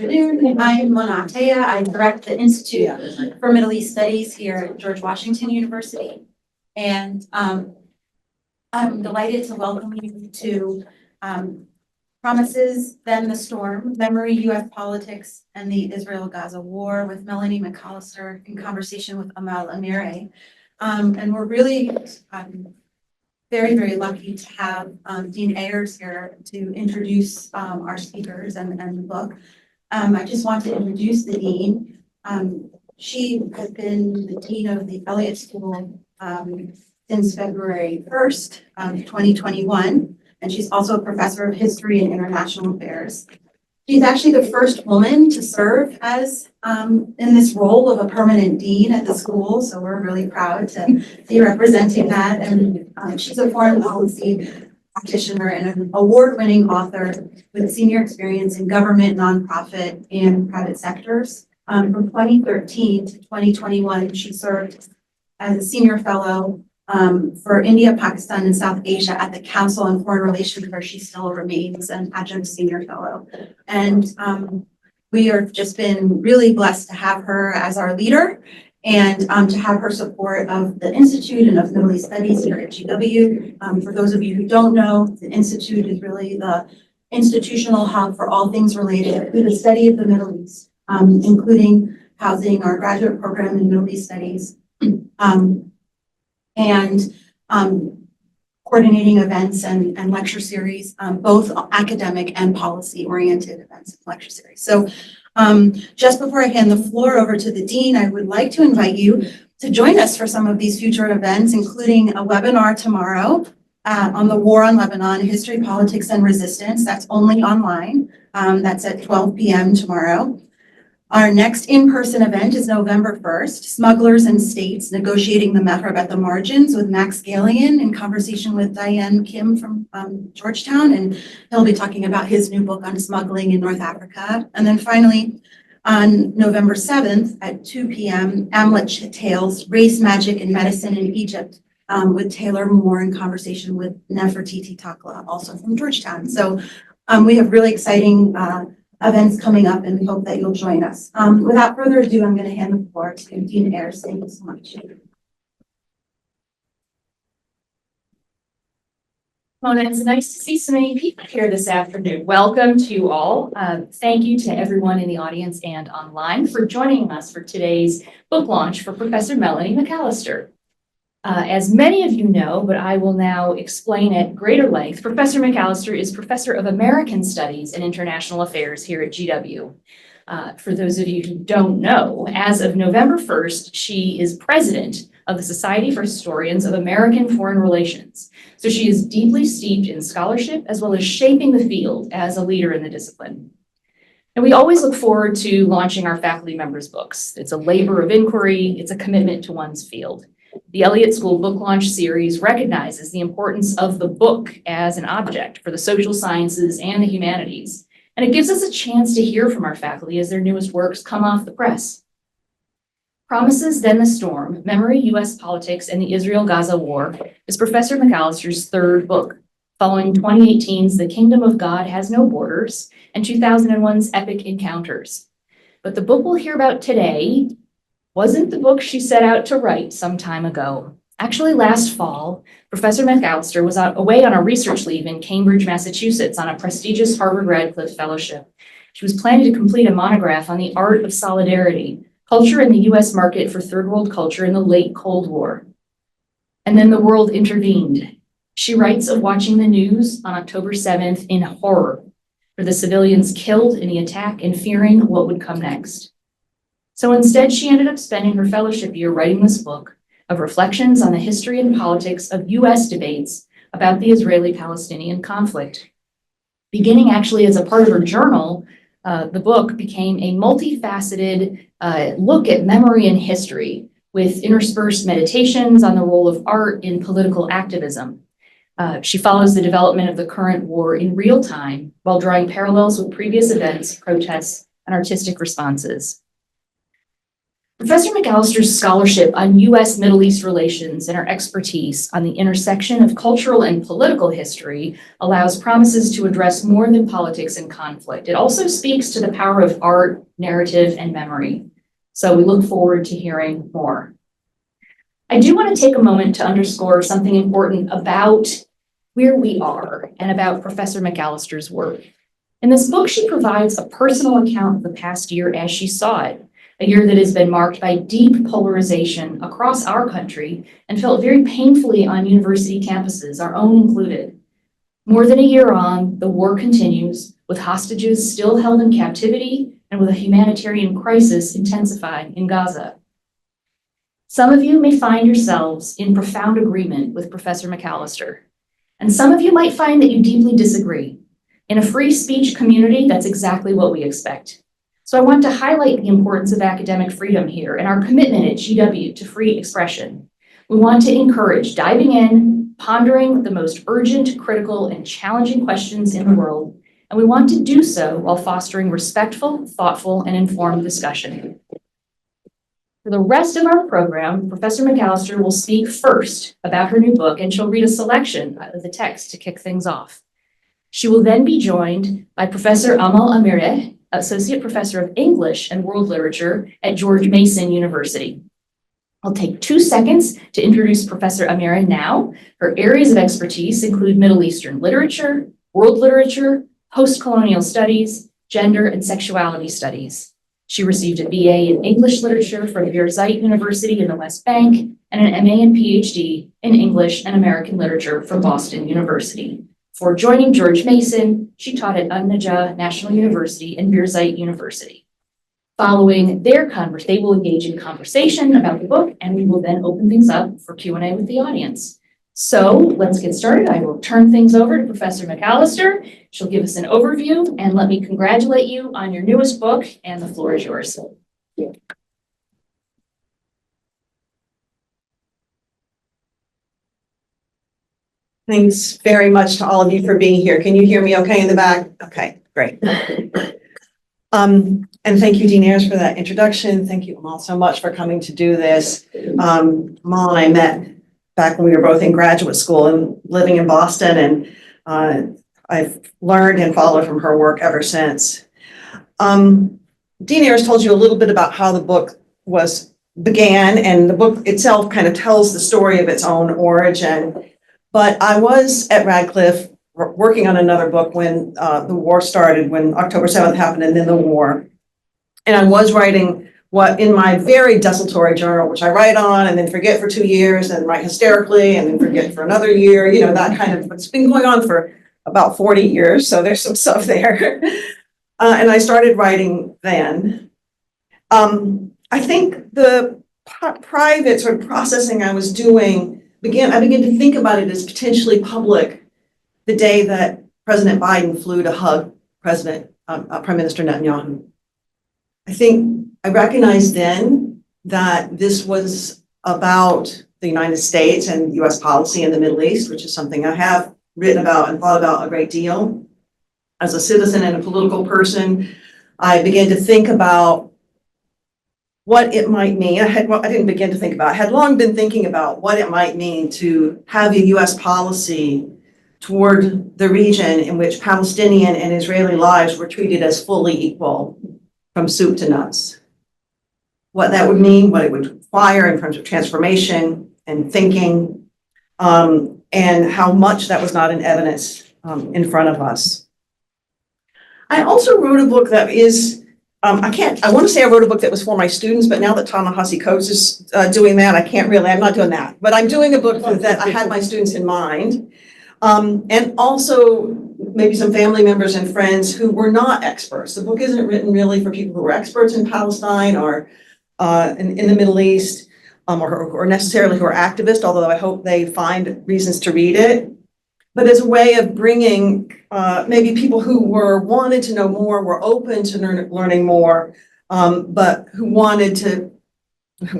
afternoon. I'm Mona Atea. I direct the Institute for Middle East Studies here at George Washington University. And I'm delighted to welcome you to Promises, Then the Storm, Memory, U.S. Politics, and the Israel-Gaza War with Melani McAlister in conversation with Amal Amire. And we're really very, very lucky to have Dean Ayers here to introduce our speakers and the book. I just want to introduce the Dean. She has been the Dean of the Elliott School since February 1st, 2021, and she's also a professor of history and international affairs. She's actually the first woman to serve as in this role of a permanent dean at the school, so we're really proud to be representing that. And she's a foreign policy practitioner and an award-winning author with senior experience in government, nonprofit, and private sectors. From 2013 to 2021, she served as a senior fellow for India, Pakistan, and South Asia at the Council on Foreign Relations, where she still remains an adjunct senior fellow. And we have just been really blessed to have her as our leader and to have her support of the Institute and of Middle East Studies here at GW. For those of you who don't know, the Institute is really the institutional hub for all things related to the study of the Middle East, including housing our graduate program in Middle East Studies, and coordinating events and lecture series, both academic and policy oriented events and lecture series. So just before I hand the floor over to the Dean, I would like to invite you to join us for some of these future events, including a webinar tomorrow on the war on Lebanon, history, politics, and resistance. That's only online. That's at 12 p.m. tomorrow. Our next in-person event is November 1st, Smugglers and States, Negotiating the Maghreb at the Margins with Max Galian in conversation with Diane Kim from Georgetown, and he'll be talking about his new book on smuggling in North Africa. And then finally, on November 7th at 2 p.m., Amlet Tales, Race, Magic, and Medicine in Egypt with Taylor Moore in conversation with Nefertiti Takla, also from Georgetown. So we have really exciting events coming up, and we hope that you'll join us. Without further ado, I'm going to hand the floor to Dean Ayers. Thank you so much. Mona, it's nice to see so many people here this afternoon. Welcome to you all. Thank you to everyone in the audience and online for joining us for today's book launch for Professor Melani McAlister. As many of you know, but I will now explain at greater length, Professor McAlister is Professor of American Studies and International Affairs here at GW. For those of you who don't know, as of November 1st, she is president of the Society for Historians of American Foreign Relations. So she is deeply steeped in scholarship as well as shaping the field as a leader in the discipline. And we always look forward to launching our faculty members' books. It's a labor of inquiry, it's a commitment to one's field. The Elliott School Book Launch Series recognizes the importance of the book as an object for the social sciences and the humanities, and it gives us a chance to hear from our faculty as their newest works come off the press. Promises, Then the Storm, Memory, U.S. Politics, and the Israel-Gaza War is Professor McAlister's third book, following 2018's The Kingdom of God Has No Borders and 2001's Epic Encounters. But the book we'll hear about today wasn't the book she set out to write some time ago. Actually, last fall, Professor McAlister was away on a research leave in Cambridge, Massachusetts on a prestigious Harvard-Radcliffe fellowship. She was planning to complete a monograph on the art of solidarity, culture in the U.S. market for third world culture in the late Cold War. And then the world intervened. She writes of watching the news on October 7th in horror for the civilians killed in the attack and fearing what would come next. So instead, she ended up spending her fellowship year writing this book of reflections on the history and politics of U.S. debates about the Israeli-Palestinian conflict. Beginning actually as a part of her journal, the book became a multifaceted look at memory and history with interspersed meditations on the role of art in political activism. She follows the development of the current war in real time while drawing parallels with previous events, protests, and artistic responses. Professor McAlister's scholarship on U.S. Middle East relations and her expertise on the intersection of cultural and political history allows promises to address more than politics and conflict. It also speaks to the power of art, narrative, and memory. So we look forward to hearing more. I do want to take a moment to underscore something important about where we are and about Professor McAlister's work. In this book, she provides a personal account of the past year as she saw it, a year that has been marked by deep polarization across our country and felt very painfully on university campuses, our own included. More than a year on, the war continues, with hostages still held in captivity and with a humanitarian crisis intensifying in Gaza. Some of you may find yourselves in profound agreement with Professor McAlister, and some of you might find that you deeply disagree. In a free speech community, that's exactly what we expect. So I want to highlight the importance of academic freedom here and our commitment at GW to free expression. We want to encourage diving in, pondering the most urgent, critical, and challenging questions in the world, and we want to do so while fostering respectful, thoughtful, and informed discussion. For the rest of our program, Professor McAlister will speak first about her new book, and she'll read a selection of the text to kick things off. She will then be joined by Professor Amal Amireh, Associate Professor of English and World Literature at George Mason University. I'll take 2 seconds to introduce Professor Amireh now. Her areas of expertise include Middle Eastern literature, world literature, post-colonial studies, gender and sexuality studies. She received a BA in English literature from Birzeit University in the West Bank and an MA and PhD in English and American literature from Boston University. Before joining George Mason, she taught at An-Najah National University and Birzeit University. Following their they will engage in conversation about the book, and we will then open things up for Q&A with the audience. So let's get started. I will turn things over to Professor McAlister. She'll give us an overview, and let me congratulate you on your newest book, and the floor is yours. Thanks very much to all of you for being here. Can you hear me okay in the back? Okay, great. And thank you, Dean Ayers, for that introduction. Thank you all so much for coming to do this. Amal and I met back when we were both in graduate school and living in Boston, and I've learned and followed from her work ever since. Dean Ayers told you a little bit about how the book began, and the book itself kind of tells the story of its own origin. But I was at Radcliffe working on another book when the war started, when October 7th happened, and then the war. And I was writing what in my very desultory journal, which I write on and then forget for 2 years and write hysterically and then forget for another year, you know, that kind of, it's been going on for about 40 years. So there's some stuff there. And I started writing then. I think the private sort of processing I was doing, I began to think about it as potentially public the day that President Biden flew to hug Prime Minister Netanyahu. I think I recognized then that this was about the United States and US policy in the Middle East, which is something I have written about and thought about a great deal. As a citizen and a political person, I began to think about what it might mean. I didn't begin to think about, I had long been thinking about what it might mean to have a US policy toward the region in which Palestinian and Israeli lives were treated as fully equal from soup to nuts. What that would mean, what it would require in terms of transformation and thinking, and how much that was not in evidence in front of us. I also wrote a book that is, I want to say I wrote a book that was for my students, but now that Ta-Nehisi Coates is doing that, I'm not doing that. But I'm doing a book that I had my students in mind. And also maybe some family members and friends who were not experts. The book isn't written really for people who are experts in Palestine or in the Middle East, or necessarily who are activists, although I hope they find reasons to read it. But as a way of bringing maybe people who wanted to know more, were open to learning more, but who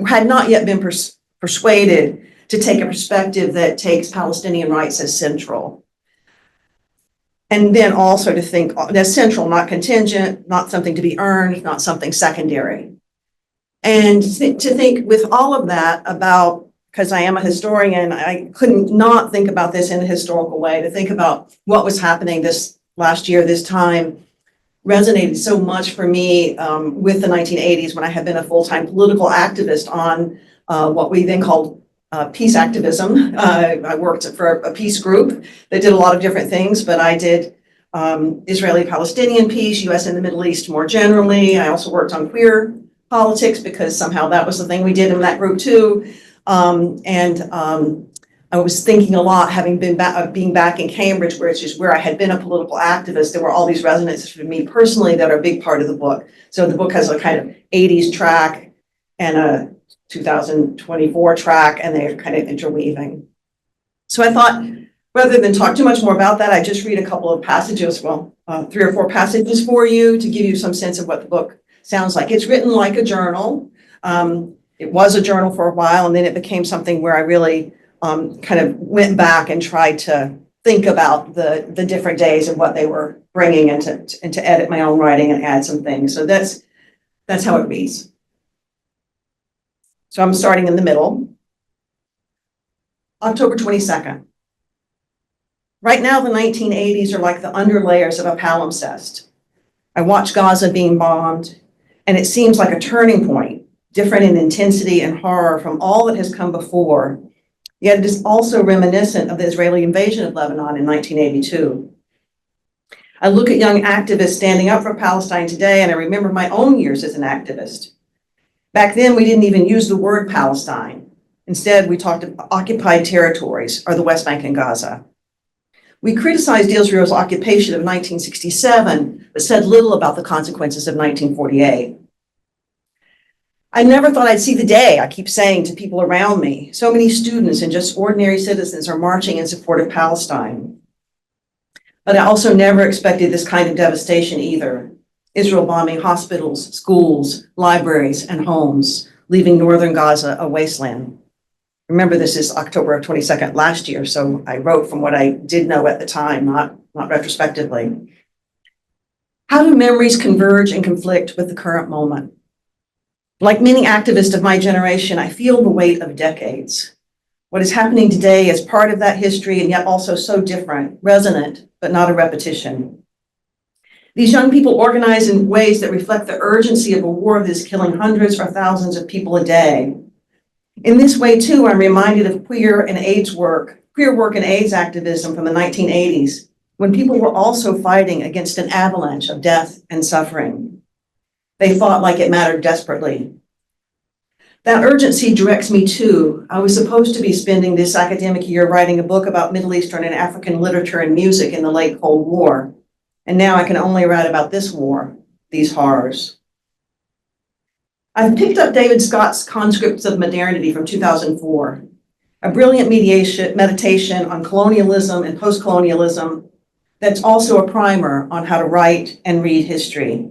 had not yet been persuaded to take a perspective that takes Palestinian rights as central. And then also to think as central, not contingent, not something to be earned, not something secondary. And to think with all of that about, because I am a historian, I couldn't not think about this in a historical way, to think about what was happening this last year, this time, resonated so much for me with the 1980s when I had been a full-time political activist on what we then called peace activism. I worked for a peace group that did a lot of different things, but I did Israeli-Palestinian peace, US and the Middle East more generally. I also worked on queer politics because somehow that was the thing we did in that group too. I was thinking a lot, having been being back in Cambridge, which is where I had been a political activist. There were all these resonances for me personally that are a big part of the book. So the book has a kind of 80s track and a 2024 track, and they're kind of interweaving. So I thought, rather than talk too much more about that, I just read a couple of passages, 3 or 4 passages for you to give you some sense of what the book sounds like. It's written like a journal. It was a journal for a while, and then it became something where I really kind of went back and tried to think about the different days and what they were bringing, and to edit my own writing and add some things. So that's how it reads. So I'm starting in the middle. October 22nd. Right now, the 1980s are like the underlayers of a palimpsest. I watch Gaza being bombed, and it seems like a turning point, different in intensity and horror from all that has come before. Yet it is also reminiscent of the Israeli invasion of Lebanon in 1982. I look at young activists standing up for Palestine today, and I remember my own years as an activist. Back then, we didn't even use the word Palestine. Instead, we talked about occupied territories, or the West Bank and Gaza. We criticized Israel's occupation of 1967, but said little about the consequences of 1948. I never thought I'd see the day, I keep saying to people around me. So many students and just ordinary citizens are marching in support of Palestine. But I also never expected this kind of devastation either. Israel bombing hospitals, schools, libraries, and homes, leaving northern Gaza a wasteland. Remember, this is October 22nd last year, so I wrote from what I did know at the time, not retrospectively. How do memories converge and conflict with the current moment? Like many activists of my generation, I feel the weight of decades. What is happening today is part of that history, and yet also so different, resonant, but not a repetition. These young people organize in ways that reflect the urgency of a war that is killing hundreds or thousands of people a day. In this way, too, I'm reminded of queer work and AIDS activism from the 1980s, when people were also fighting against an avalanche of death and suffering. They fought like it mattered desperately. That urgency directs me too. I was supposed to be spending this academic year writing a book about Middle Eastern and African literature and music in the late Cold War. And now I can only write about this war, these horrors. I've picked up David Scott's Conscripts of Modernity from 2004, a brilliant meditation on colonialism and post-colonialism that's also a primer on how to write and read history.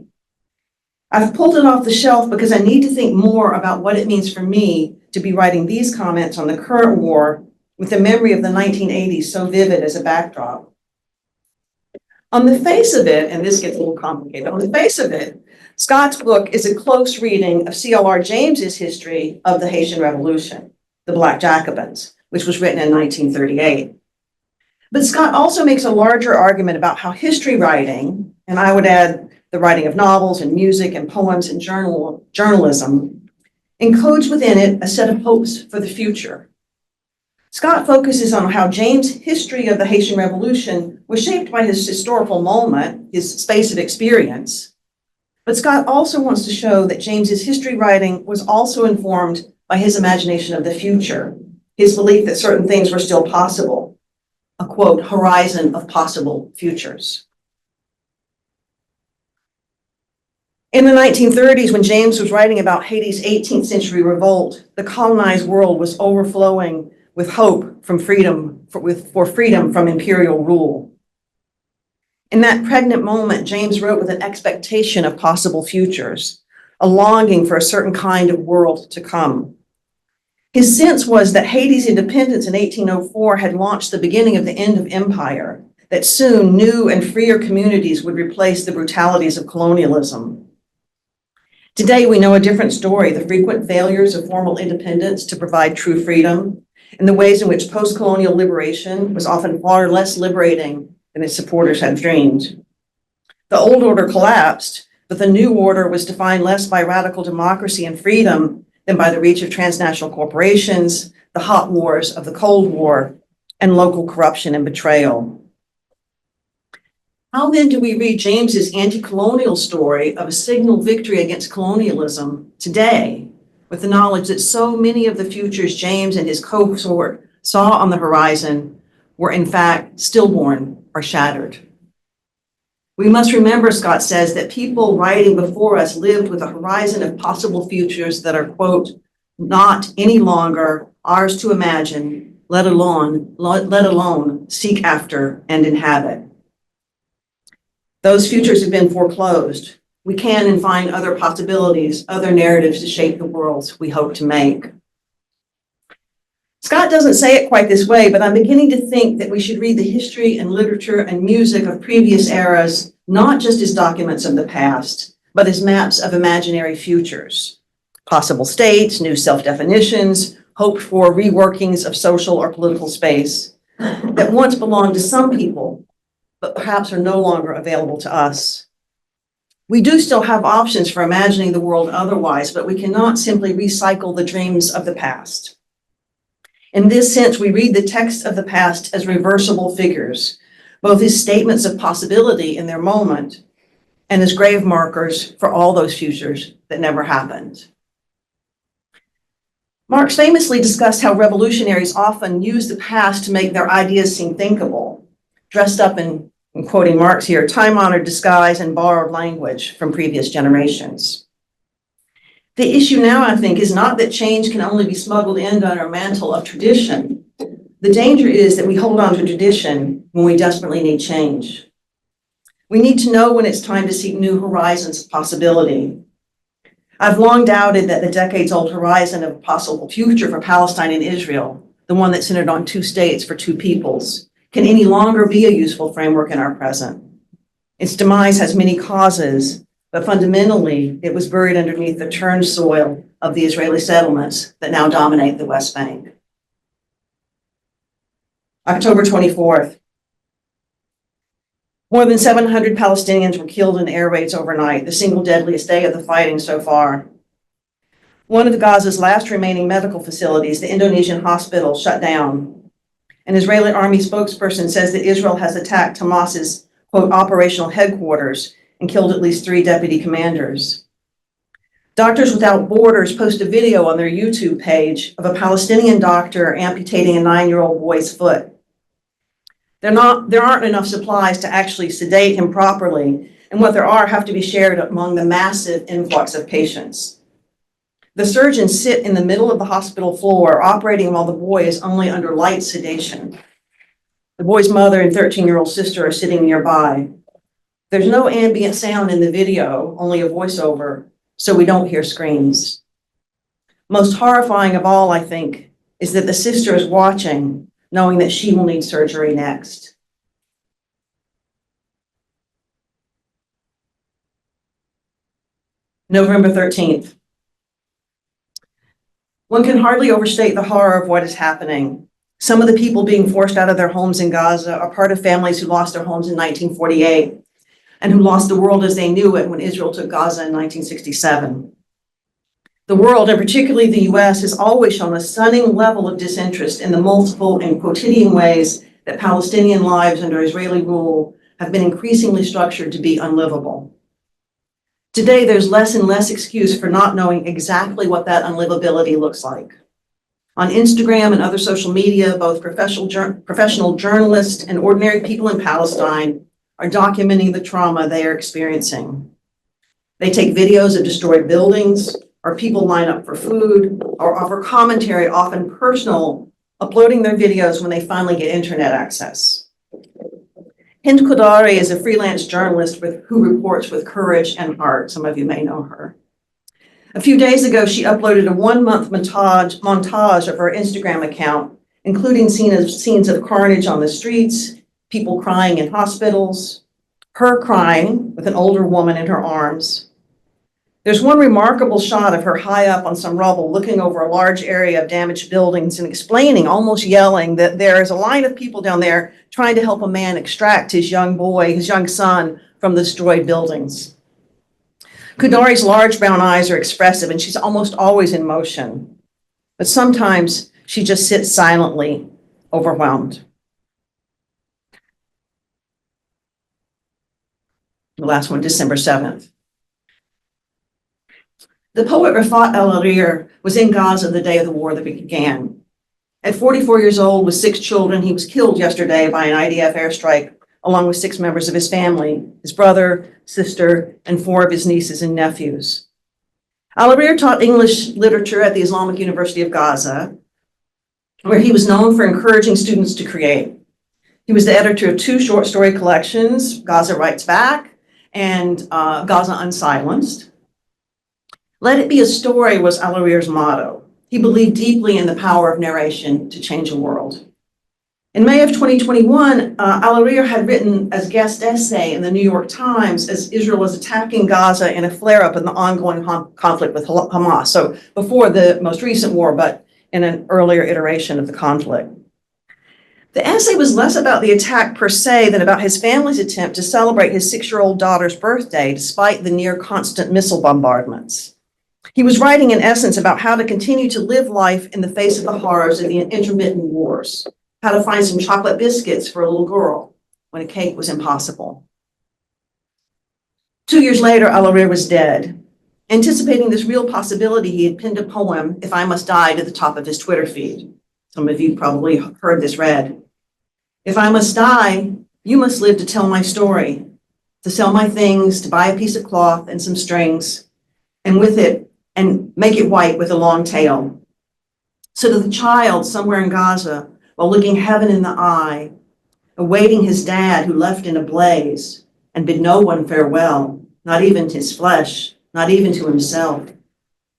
I've pulled it off the shelf because I need to think more about what it means for me to be writing these comments on the current war with the memory of the 1980s so vivid as a backdrop. On the face of it, and this gets a little complicated, on the face of it, Scott's book is a close reading of C.L.R. James's history of the Haitian Revolution, the Black Jacobins, which was written in 1938. But Scott also makes a larger argument about how history writing, and I would add the writing of novels and music and poems and journalism, encodes within it a set of hopes for the future. Scott focuses on how James' history of the Haitian Revolution was shaped by his historical moment, his space of experience. But Scott also wants to show that James's history writing was also informed by his imagination of the future, his belief that certain things were still possible, a quote, horizon of possible futures. In the 1930s, when James was writing about Haiti's 18th century revolt, the colonized world was overflowing with hope from freedom, for freedom from imperial rule. In that pregnant moment, James wrote with an expectation of possible futures, a longing for a certain kind of world to come. His sense was that Haiti's independence in 1804 had launched the beginning of the end of empire, that soon new and freer communities would replace the brutalities of colonialism. Today, we know a different story, the frequent failures of formal independence to provide true freedom, and the ways in which post-colonial liberation was often far less liberating than its supporters had dreamed. The old order collapsed, but the new order was defined less by radical democracy and freedom than by the reach of transnational corporations, the hot wars of the Cold War, and local corruption and betrayal. How then do we read James's anti-colonial story of a signal victory against colonialism today, with the knowledge that so many of the futures James and his cohort saw on the horizon were in fact stillborn or shattered? We must remember, Scott says, that people writing before us lived with a horizon of possible futures that are, quote, not any longer ours to imagine, let alone seek after and inhabit. Those futures have been foreclosed. We can and find other possibilities, other narratives to shape the worlds we hope to make. Scott doesn't say it quite this way, but I'm beginning to think that we should read the history and literature and music of previous eras, not just as documents of the past, but as maps of imaginary futures. Possible states, new self-definitions, hoped for reworkings of social or political space that once belonged to some people, but perhaps are no longer available to us. We do still have options for imagining the world otherwise, but we cannot simply recycle the dreams of the past. In this sense, we read the text of the past as reversible figures, both as statements of possibility in their moment and as grave markers for all those futures that never happened. Marx famously discussed how revolutionaries often use the past to make their ideas seem thinkable, dressed up in, I'm quoting Marx here, time-honored disguise and borrowed language from previous generations. The issue now, I think, is not that change can only be smuggled in under a mantle of tradition. The danger is that we hold on to tradition when we desperately need change. We need to know when it's time to seek new horizons of possibility. I've long doubted that the decades-old horizon of a possible future for Palestine and Israel, the one that centered on two states for two peoples, can any longer be a useful framework in our present. Its demise has many causes, but fundamentally, it was buried underneath the turned soil of the Israeli settlements that now dominate the West Bank. October 24th. More than 700 Palestinians were killed in air raids overnight, the single deadliest day of the fighting so far. One of Gaza's last remaining medical facilities, the Indonesian hospital, shut down. An Israeli army spokesperson says that Israel has attacked Hamas's, quote, operational headquarters and killed at least 3 deputy commanders. Doctors Without Borders post a video on their YouTube page of a Palestinian doctor amputating a 9-year-old boy's foot. There aren't enough supplies to actually sedate him properly, and what there are have to be shared among the massive influx of patients. The surgeons sit in the middle of the hospital floor, operating while the boy is only under light sedation. The boy's mother and 13-year-old sister are sitting nearby. There's no ambient sound in the video, only a voiceover, so we don't hear screams. Most horrifying of all, I think, is that the sister is watching, knowing that she will need surgery next. November 13th. One can hardly overstate the horror of what is happening. Some of the people being forced out of their homes in Gaza are part of families who lost their homes in 1948 and who lost the world as they knew it when Israel took Gaza in 1967. The world, and particularly the US, has always shown a stunning level of disinterest in the multiple and quotidian ways that Palestinian lives under Israeli rule have been increasingly structured to be unlivable. Today, there's less and less excuse for not knowing exactly what that unlivability looks like. On Instagram and other social media, both professional journalists and ordinary people in Palestine are documenting the trauma they are experiencing. They take videos of destroyed buildings, or people line up for food, or offer commentary, often personal, uploading their videos when they finally get internet access. Hind Kodari is a freelance journalist who reports with courage and heart. Some of you may know her. A few days ago, she uploaded a 1-month montage of her Instagram account, including scenes of carnage on the streets, people crying in hospitals, her crying with an older woman in her arms. There's one remarkable shot of her high up on some rubble, looking over a large area of damaged buildings and explaining, almost yelling, that there is a line of people down there trying to help a man extract his young son from the destroyed buildings. Kudari's large brown eyes are expressive, and she's almost always in motion. But sometimes she just sits silently, overwhelmed. The last one, December 7th. The poet Rafat El-Arir was in Gaza the day of the war that began. At 44 years old with 6 children, he was killed yesterday by an IDF airstrike, along with 6 members of his family, his brother, sister, and 4 of his nieces and nephews. El-Arir taught English literature at the Islamic University of Gaza, where he was known for encouraging students to create. He was the editor of 2 short story collections, Gaza Writes Back and Gaza Unsilenced. Let it be a story was El-Arir's motto. He believed deeply in the power of narration to change a world. In May of 2021, El-Arir had written as guest essay in the New York Times as Israel was attacking Gaza in a flare-up in the ongoing conflict with Hamas. So before the most recent war, but in an earlier iteration of the conflict. The essay was less about the attack per se than about his family's attempt to celebrate his 6-year-old daughter's birthday despite the near constant missile bombardments. He was writing, in essence, about how to continue to live life in the face of the horrors of the intermittent wars, how to find some chocolate biscuits for a little girl when a cake was impossible. 2 years later, El-Arir was dead. Anticipating this real possibility, he had pinned a poem, If I Must Die, to the top of his Twitter feed. Some of you probably heard this read. If I must die, you must live to tell my story, to sell my things, to buy a piece of cloth and some strings, and with it, and make it white with a long tail. So to the child somewhere in Gaza, while looking heaven in the eye, awaiting his dad who left in a blaze and bid no one farewell, not even to his flesh, not even to himself,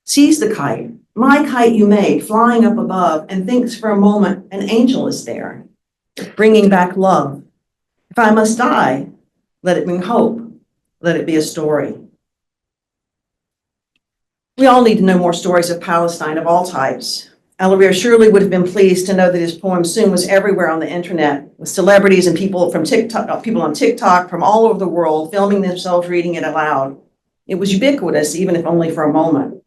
sees the kite, my kite you made, flying up above, and thinks for a moment an angel is there, bringing back love. If I must die, let it bring hope, let it be a story. We all need to know more stories of Palestine of all types. El-Arir surely would have been pleased to know that his poem soon was everywhere on the internet, with celebrities and people on TikTok from all over the world filming themselves reading it aloud. It was ubiquitous, even if only for a moment.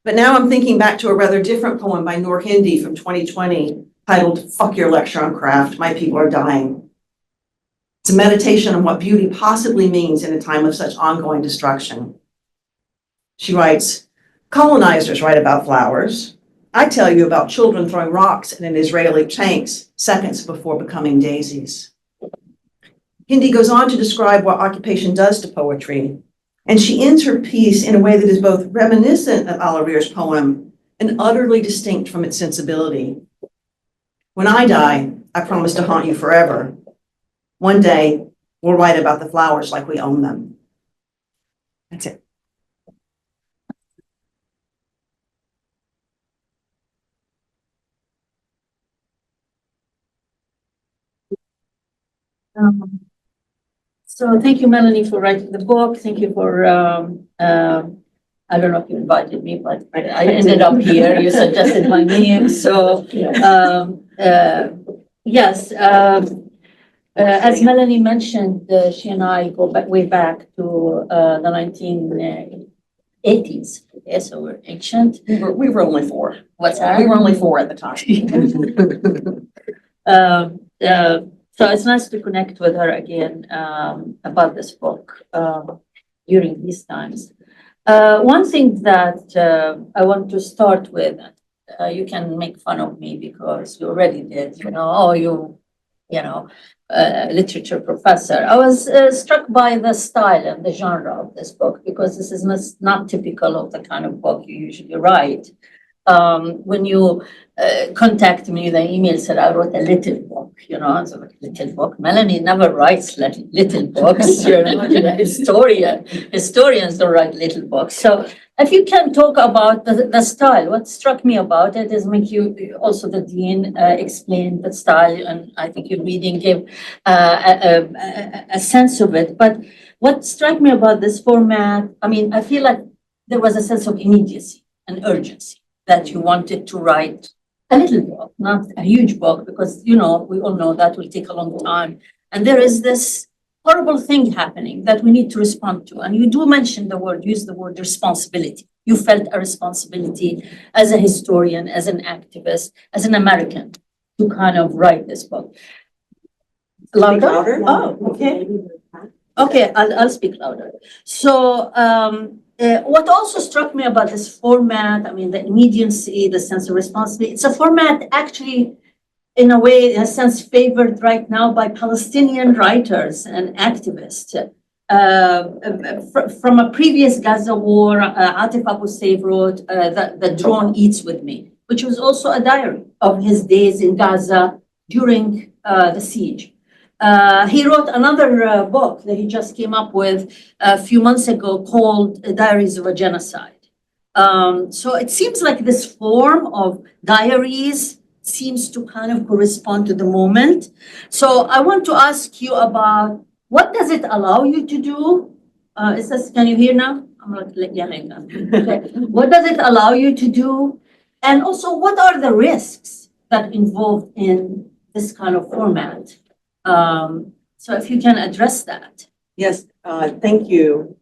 But now I'm thinking back to a rather different poem by Noor Hindi from 2020, titled Fuck Your Lecture on Craft, My People Are Dying. It's a meditation on what beauty possibly means in a time of such ongoing destruction. She writes, colonizers write about flowers. I tell you about children throwing rocks at an Israeli tanks seconds before becoming daisies. Hindi goes on to describe what occupation does to poetry, and she ends her piece in a way that is both reminiscent of El-Arir's poem and utterly distinct from its sensibility. When I die, I promise to haunt you forever. One day, we'll write about the flowers like we own them. That's it. So thank you, Melanie, for writing the book. Thank you for, I don't know if you invited me, but I ended up here. You suggested my name. So yes, as Melanie mentioned, she and I go back way back to the 1980s. Yeah, so we're ancient. We were only 4. What's that? We were only 4 at the time. So it's nice to connect with her again about this book during these times. One thing that I want to start with, you can make fun of me because you already did, literature professor. I was struck by the style and the genre of this book because this is not typical of the kind of book you usually write. When you contact me, the email said I wrote a little book, so little book. Melanie never writes little books, historians don't write little books. So if you can talk about the style, what struck me about it is make you, also the dean explained the style, and I think your reading gave a sense of it. But what struck me about this format, I mean, I feel like there was a sense of immediacy and urgency that you wanted to write a little book, not a huge book, because, you know, we all know that will take a long time. And there is this horrible thing happening that we need to respond to. And you do mention use the word responsibility. You felt a responsibility as a historian, as an activist, as an American to kind of write this book. Louder? Oh, okay. Okay, I'll speak louder. So what also struck me about this format, I mean, the immediacy, the sense of responsibility, it's a format actually, in a way, in a sense, favored right now by Palestinian writers and activists. From a previous Gaza war, Atif Abu Saif wrote The Drone Eats With Me, which was also a diary of his days in Gaza during the siege. He wrote another book that he just came up with a few months ago called Diaries of a Genocide. So it seems like this form of diaries seems to kind of correspond to the moment. So I want to ask you about what does it allow you to do? Can you hear now? I'm like yelling. Okay. What does it allow you to do? And also, what are the risks that involved in this kind of format? So if you can address that. Yes, thank you.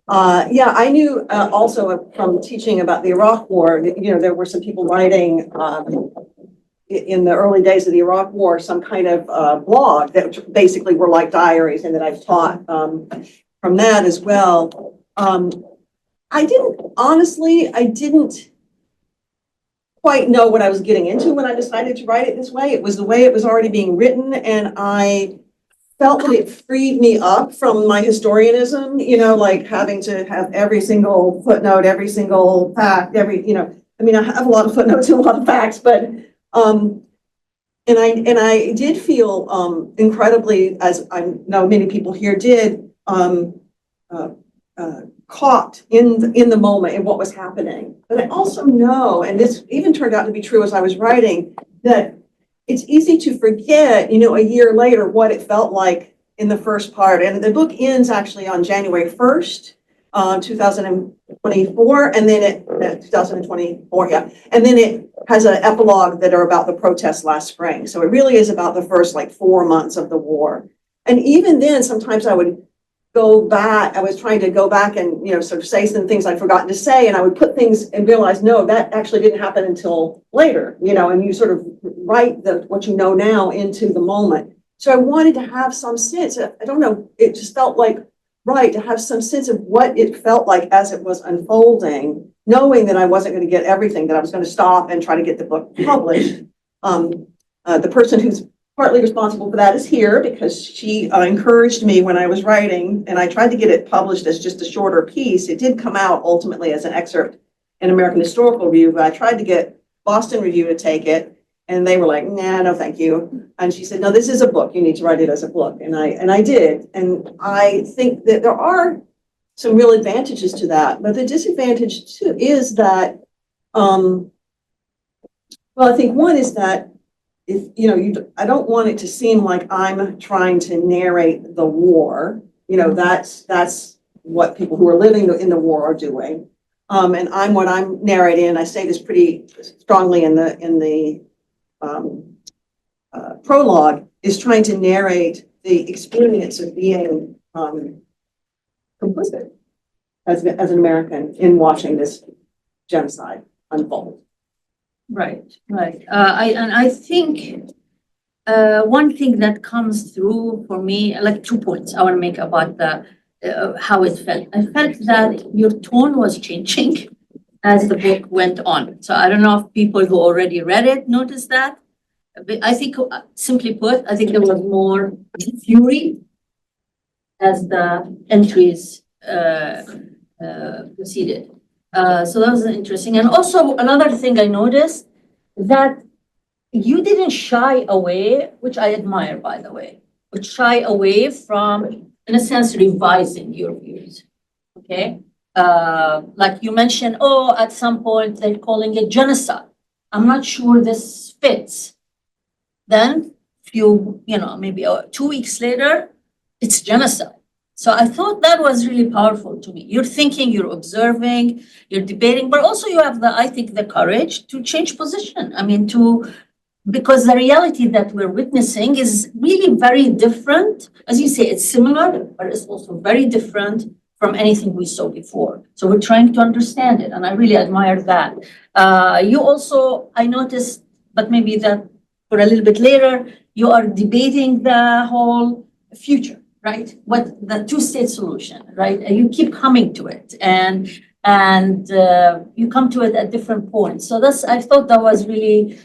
Yeah, I knew also from teaching about the Iraq War, that, you know, there were some people writing in the early days of the Iraq War, some kind of blog that basically were like diaries, and that I've taught from that as well. I didn't quite know what I was getting into when I decided to write it this way. It was the way it was already being written, and I felt that it freed me up from my historianism, you know, like having to have every single footnote, every single fact, I mean, I have a lot of footnotes and a lot of facts, but and I did feel incredibly, as I know many people here did, caught in the moment in what was happening. But I also know, and this even turned out to be true as I was writing, that it's easy to forget, you know, a year later what it felt like in the first part. And the book ends actually on January 1st, 2024, and then 2024, yeah. And then it has an epilogue that are about the protests last spring. So it really is about the first like 4 months of the war. And even then, sometimes I would go back, I was trying to go back and, you know, sort of say some things I'd forgotten to say, and I would put things and realize, no, that actually didn't happen until later, you know, and you sort of write what you know now into the moment. So I wanted to have some sense, I don't know, it just felt like right to have some sense of what it felt like as it was unfolding, knowing that I wasn't going to get everything, that I was going to stop and try to get the book published. The person who's partly responsible for that is here, because she encouraged me when I was writing, and I tried to get it published as just a shorter piece. It did come out ultimately as an excerpt in American Historical Review, but I tried to get Boston Review to take it, and they were like, nah, no, thank you. And she said, no, this is a book. You need to write it as a book. And I did. And I think that there are some real advantages to that, but the disadvantage too is that, well, I think one is that if, you know, I don't want it to seem like I'm trying to narrate the war. You know, that's what people who are living in the war are doing. And what I'm narrating, and I say this pretty strongly in the prologue, is trying to narrate the experience of being complicit as an American in watching this genocide unfold. Right. I think one thing that comes through for me, like 2 points I want to make about the how it felt. I felt that your tone was changing as the book went on. So I don't know if people who already read it noticed that. But I think, simply put, I think there was more fury as the entries proceeded. So that was interesting. And also another thing I noticed, that you didn't shy away, which I admire, by the way, but shy away from, in a sense, revising your views. Okay. Like you mentioned, at some point they're calling it genocide. I'm not sure this fits. Then maybe 2 weeks later, it's genocide. So I thought that was really powerful to me. You're thinking, you're observing, you're debating, but also you have I think, the courage to change position. I mean, because the reality that we're witnessing is really very different. As you say, it's similar, but it's also very different from anything we saw before. So we're trying to understand it, and I really admire that. You also, I noticed, but maybe that for a little bit later, you are debating the whole future, right? What the two-state solution, right? And you keep coming to it, and you come to it at different points. So I thought that was really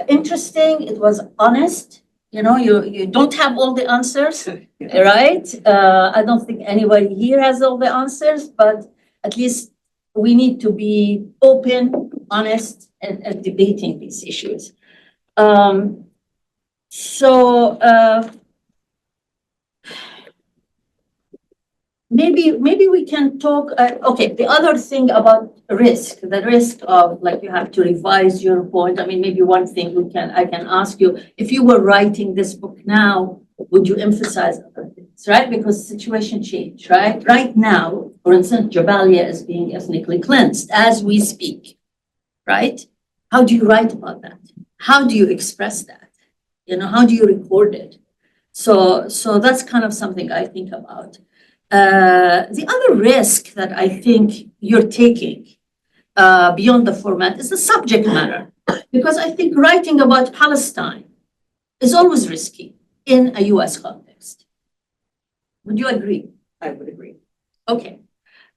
interesting. It was honest. You know, you don't have all the answers, right? I don't think anybody here has all the answers, but at least we need to be open, honest, and debating these issues. Maybe we can talk, okay, the other thing about the risk of, like, you have to revise your point. I mean, maybe one thing I can ask you, if you were writing this book now, would you emphasize other things, right? Because the situation changed, right? Right now, for instance, Jabalia is being ethnically cleansed as we speak, right? How do you write about that? How do you express that? You know, how do you record it? So that's kind of something I think about. The other risk that I think you're taking beyond the format is the subject matter, because I think writing about Palestine is always risky in a US context. Would you agree? I would agree. Okay.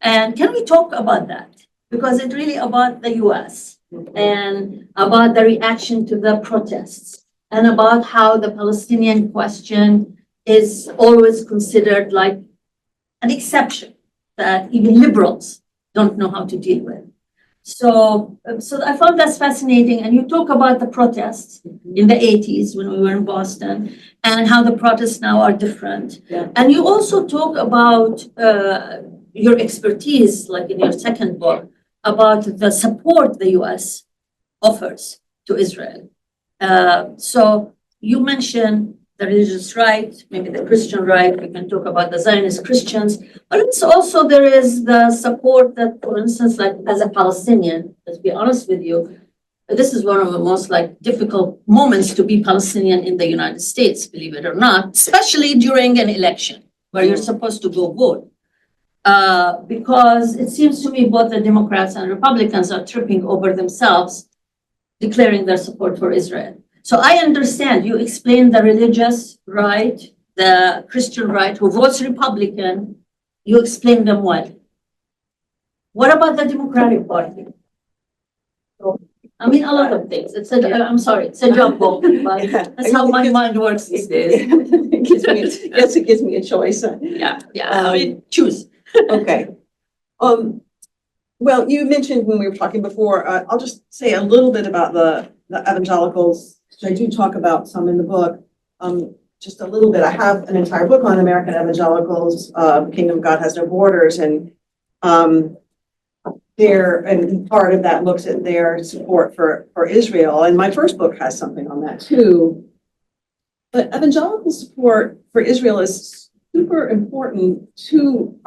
And can we talk about that? Because it's really about the US and about the reaction to the protests and about how the Palestinian question is always considered like an exception that even liberals don't know how to deal with. So I found that's fascinating. And you talk about the protests in the 80s when we were in Boston and how the protests now are different. Yeah. And you also talk about your expertise, like in your second book, about the support the US offers to Israel. So you mentioned the religious right, maybe the Christian right. We can talk about the Zionist Christians, but it's also there is the support that, for instance, like as a Palestinian, let's be honest with you, this is one of the most like difficult moments to be Palestinian in the United States, believe it or not, especially during an election where you're supposed to go vote. Because it seems to me both the Democrats and Republicans are tripping over themselves, declaring their support for Israel. So I understand you explained the religious right, the Christian right, who votes Republican, you explained them well. What about the Democratic Party? I mean, a lot of things. It's a jumble, but that's how my mind works these days. It gives me a choice. Yeah, I mean, choose. Okay. Well, you mentioned when we were talking before, I'll just say a little bit about the evangelicals, which I do talk about some in the book. Just a little bit. I have an entire book on American evangelicals, Kingdom of God Has No Borders, and part of that looks at their support for Israel. And my first book has something on that too. But evangelical support for Israel is super important to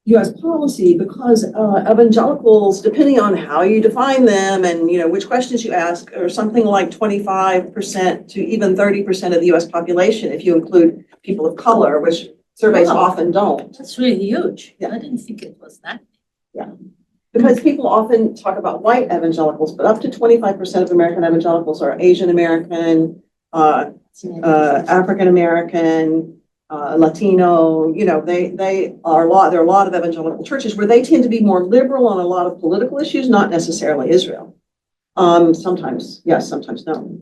U.S. policy because evangelicals, depending on how you define them and which questions you ask, are something like 25% to even 30% of the U.S. population if you include people of color, which surveys often don't. That's really huge. Yeah. I didn't think it was that. Yeah, because people often talk about white evangelicals, but up to 25% of American evangelicals are Asian American, African American, Latino. They are there are a lot of evangelical churches where they tend to be more liberal on a lot of political issues, not necessarily Israel. Sometimes yes, sometimes no.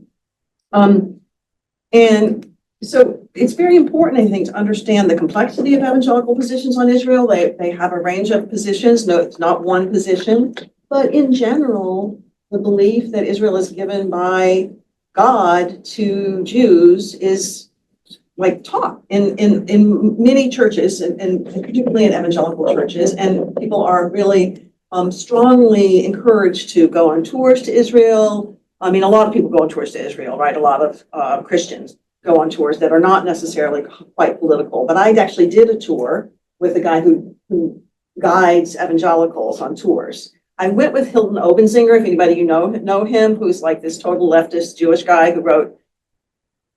And so it's very important, I think, to understand the complexity of evangelical positions on Israel. They have a range of positions. No, it's not one position, but in general, the belief that Israel is given by God to Jews is like taught in many churches and particularly in evangelical churches, and people are really strongly encouraged to go on tours to Israel. I mean, a lot of people go on tours to Israel, right? A lot of Christians. go on tours that are not necessarily quite political. But I actually did a tour with a guy who guides evangelicals on tours. I went with Hilton Obenzinger, if anybody you know him, who's like this total leftist Jewish guy who wrote,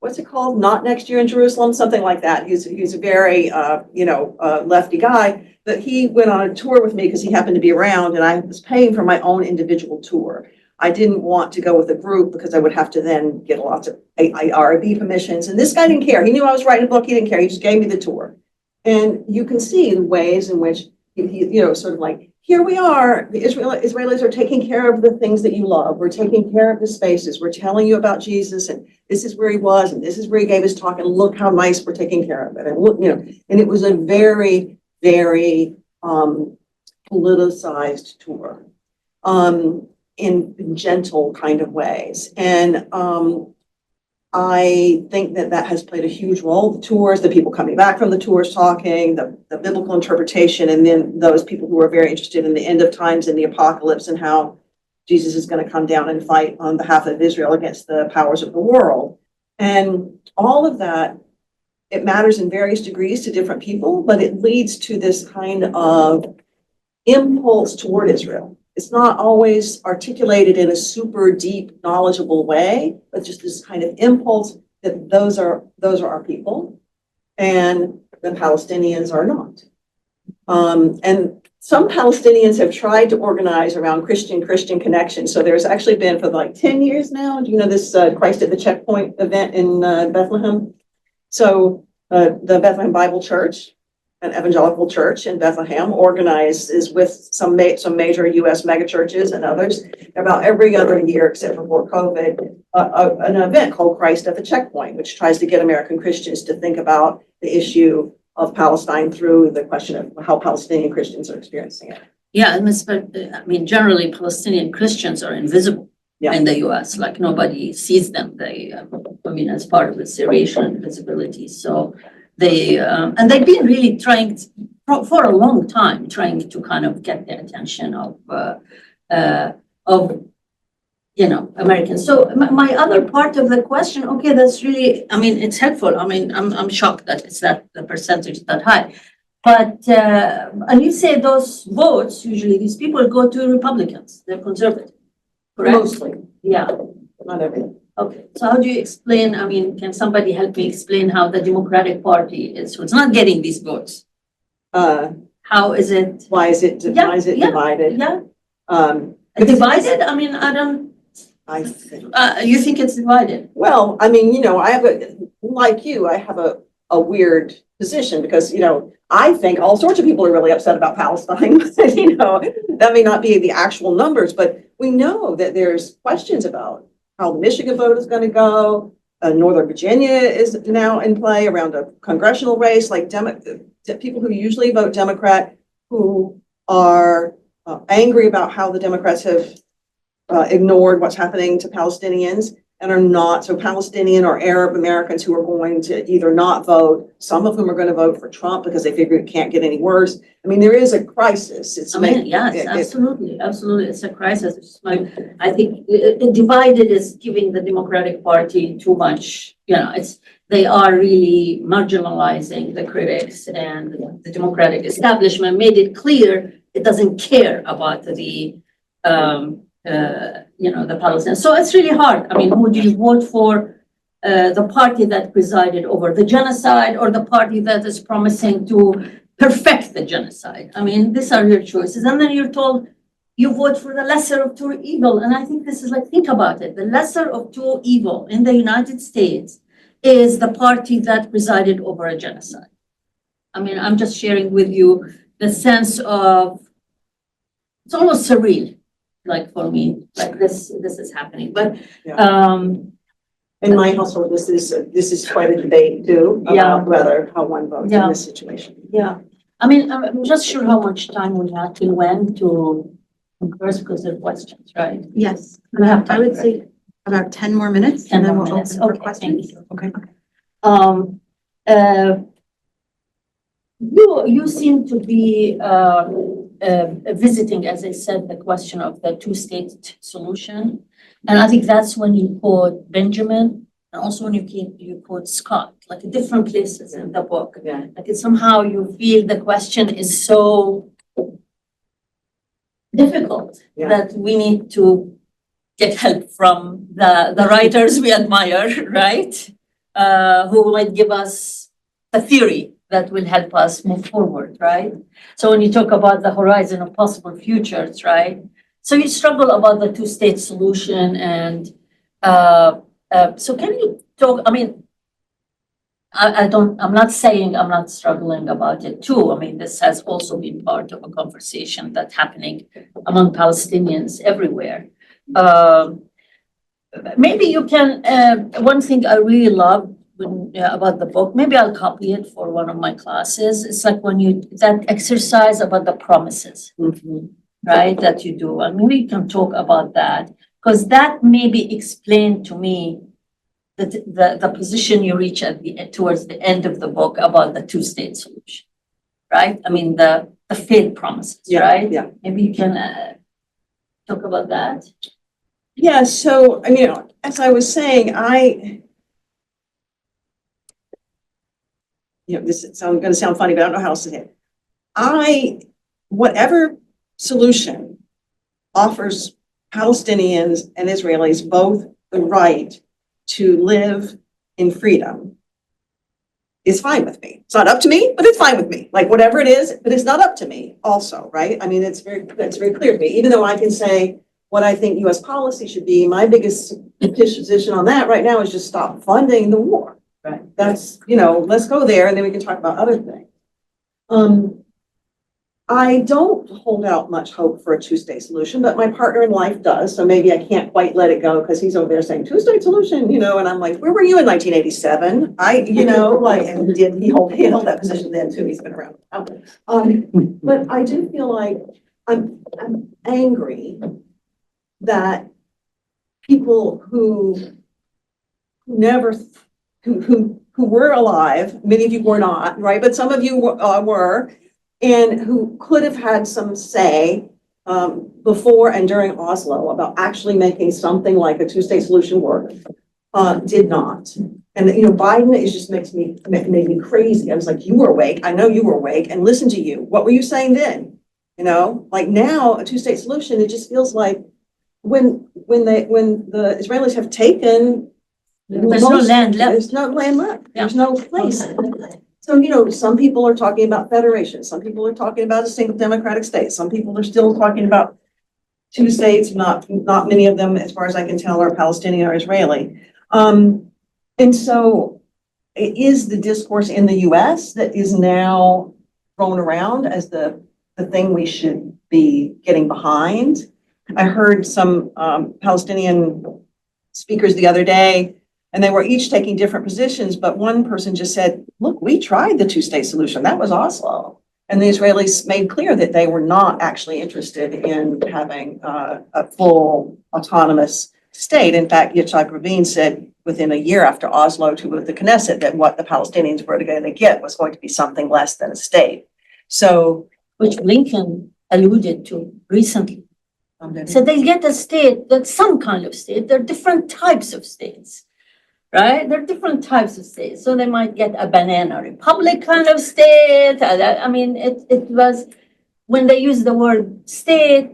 what's it called? Not Next Year in Jerusalem, something like that. He's a very, lefty guy. But he went on a tour with me because he happened to be around, and I was paying for my own individual tour. I didn't want to go with a group because I would have to then get lots of IRB permissions. And this guy didn't care. He knew I was writing a book. He didn't care. He just gave me the tour. And you can see the ways in which he sort of like, here we are, the Israelis are taking care of the things that you love. We're taking care of the spaces. We're telling you about Jesus, and this is where he was, and this is where he gave his talk, and look how nice we're taking care of it. And look, and it was a very, very politicized tour in gentle kind of ways. And I think that has played a huge role. The tours, the people coming back from the tours talking, the biblical interpretation, and then those people who are very interested in the end of times and the apocalypse and how Jesus is going to come down and fight on behalf of Israel against the powers of the world. And all of that, it matters in various degrees to different people, but it leads to this kind of impulse toward Israel. It's not always articulated in a super deep, knowledgeable way, but just this kind of impulse that those are our people, and the Palestinians are not. And some Palestinians have tried to organize around Christian connection. So there's actually been for like 10 years now, do you know this Christ at the Checkpoint event in Bethlehem? So the Bethlehem Bible Church, an evangelical church in Bethlehem, organizes with some major U.S. megachurches and others about every other year, except for before COVID, an event called Christ at the Checkpoint, which tries to get American Christians to think about the issue of Palestine through the question of how Palestinian Christians are experiencing it. Yeah, I mean, generally Palestinian Christians are invisible in the US, like nobody sees them. They, as part of the Syrian visibility. So they, and they've been really trying for a long time, trying to kind of get the attention of Americans. So my other part of the question, okay, that's really, it's helpful. I'm shocked that it's that the percentage that high. But, and you say those votes, usually these people go to Republicans, they're conservative, correct? Mostly, Yeah. not everyone. Okay, so how do you explain, can somebody help me explain how the Democratic Party is, so it's not getting these votes? How is it? Why is it divided? Yeah. Divided? I think. You think it's divided? Well, I have I have a weird position because, I think all sorts of people are really upset about Palestine. That may not be the actual numbers, but we know that there's questions about how the Michigan vote is going to go. Northern Virginia is now in play around a congressional race, like people who usually vote Democrat who are angry about how the Democrats have ignored what's happening to Palestinians and are not, so Palestinian or Arab Americans who are going to either not vote, some of them are going to vote for Trump because they figure it can't get any worse. There is a crisis. Yes, absolutely, it's a crisis. I think divided is giving the Democratic Party too much, they are really marginalizing the critics, and the Democratic establishment made it clear it doesn't care about the Palestinians. So it's really hard. Who do you vote for? The party that presided over the genocide or the party that is promising to perfect the genocide? These are your choices. And then you're told you vote for the lesser of two evil. And I think this is think about it. The lesser of two evil in the United States is the party that presided over a genocide. I'm just sharing with you the sense of, it's almost surreal. For me, this is happening, but in my household, this is quite a debate too about how one votes in this situation. Yeah, I'm just sure how much time we have to when to converse because there are questions, right? Yes, We have time, I would say about 10 more minutes 10 and then more we'll minutes. open for Okay, questions. thank you. You seem to be visiting, as I said, the question of the two-state solution. And I think that's when you quote Benjamin And also when you quote Scott, like different places in the book, Yeah. like it's somehow you feel the question is so difficult Yeah. that we need to get help from the writers we admire, right? Who might give us a theory that will help us move forward, right? So when you talk about the horizon of possible futures, right? So you struggle about the two-state solution and so can you talk, I mean, I'm not saying I'm not struggling about it too. I mean, this has also been part of a conversation that's happening among Palestinians everywhere. Maybe you can, one thing I really love about the book, maybe I'll copy it for one of my classes. It's like when that exercise about the promises, right, that you do. And maybe you can talk about that, because that maybe explained to me the position you reach towards the end of the book about the two-state solution, right? I mean, the failed promises, right? Yeah. Maybe you can talk about that. Yeah, so, I mean, as I was saying, this is gonna sound funny, but I don't know how else to say it. Whatever solution offers Palestinians and Israelis both the right to live in freedom is fine with me. It's not up to me, but it's fine with me. Like whatever it is, but it's not up to me also, right? I mean, that's very clear to me, even though I can say what I think US policy should be. My biggest position on that right now is just stop funding the war. Right. That's, let's go there and then we can talk about other things. I don't hold out much hope for a two-state solution, but my partner in life does. So maybe I can't quite let it go because he's over there saying two-state solution, and I'm like, where were you in 1987? And he held that position then too. He's been around. But I do feel like I'm angry that people who were alive, many of you were not, right? But some of you were, and who could have had some say before and during Oslo about actually making something like a two-state solution work, did not. And Biden made me crazy. I was like, you were awake. I know you were awake, and listen to you. What were you saying then? Like now, a two-state solution, it just feels like when the Israelis have taken. There's no land left. There's no land left. Yeah. There's no place. So, some people are talking about federation. Some people are talking about a single democratic state. Some people are still talking about two states, not many of them, as far as I can tell, are Palestinian or Israeli. And so it is the discourse in the US that is now thrown around as the thing we should be getting behind. I heard some Palestinian speakers the other day, and they were each taking different positions, but one person just said, look, we tried the two-state solution. That was Oslo. And the Israelis made clear that they were not actually interested in having a full autonomous state. In fact, Yitzhak Rabin said within a year after Oslo to the Knesset that what the Palestinians were going to get was going to be something less than a state. So, Which Blinken alluded to recently. So they get a state, that's some kind of state. There are different types of states, right? There are different types of states. So they might get a banana republic kind of state. I mean, it was, when they use the word state,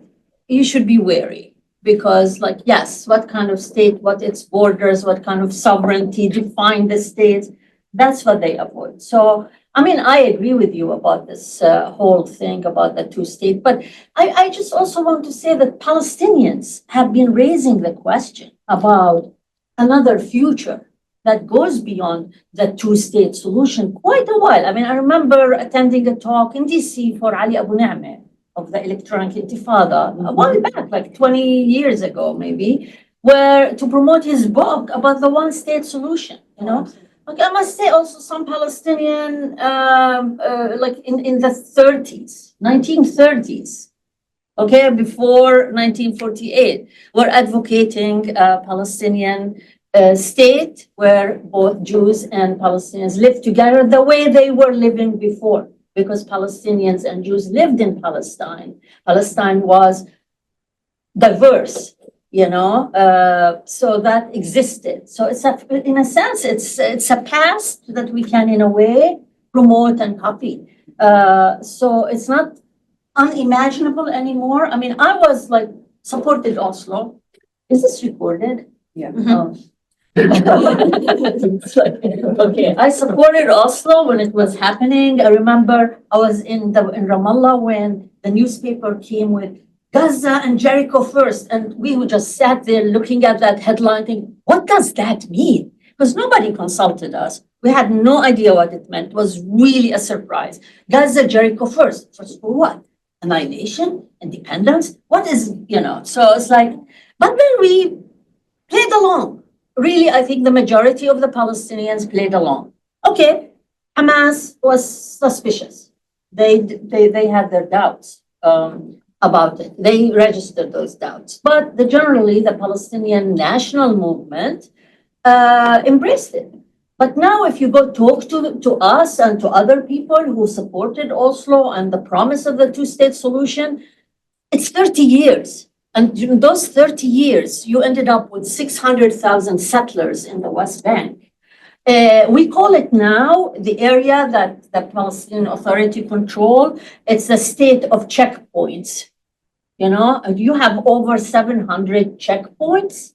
you should be wary. Because yes, what kind of state, what its borders, what kind of sovereignty, define the states. That's what they avoid. So, I mean, I agree with you about this whole thing about the two-state, but I just also want to say that Palestinians have been raising the question about another future that goes beyond the two-state solution quite a while. I mean, I remember attending a talk in DC for Ali Abu Ni'meh of the Electronic Intifada a while back, like 20 years ago, maybe, where to promote his book about the one-state solution, Okay, I must say also some Palestinian, like in the 1930s, okay, before 1948, were advocating a Palestinian state where both Jews and Palestinians lived together the way they were living before, because Palestinians and Jews lived in Palestine. Palestine was diverse so that existed. So in a sense, it's a past that we can, in a way, promote and copy. So it's not unimaginable anymore. I mean, I was like supported Oslo. Is this recorded? Yeah. Oh. It's like, okay, I supported Oslo when it was happening. I remember I was in Ramallah when the newspaper came with Gaza and Jericho first, and we would just sat there looking at that headline thinking, what does that mean? Because nobody consulted us. We had no idea what it meant. It was really a surprise. Gaza, Jericho first. First for what? Annihilation? Independence? What is, so it's like, but then we played along. Really, I think the majority of the Palestinians played along. Okay, Hamas was suspicious. They had their doubts about it. They registered those doubts. But generally, the Palestinian national movement embraced it. But now, if you go talk to us and to other people who supported Oslo and the promise of the two-state solution, it's 30 years. And during those 30 years, you ended up with 600,000 settlers in the West Bank. We call it now the area that the Palestinian Authority control. It's a state of checkpoints. You have over 700 checkpoints,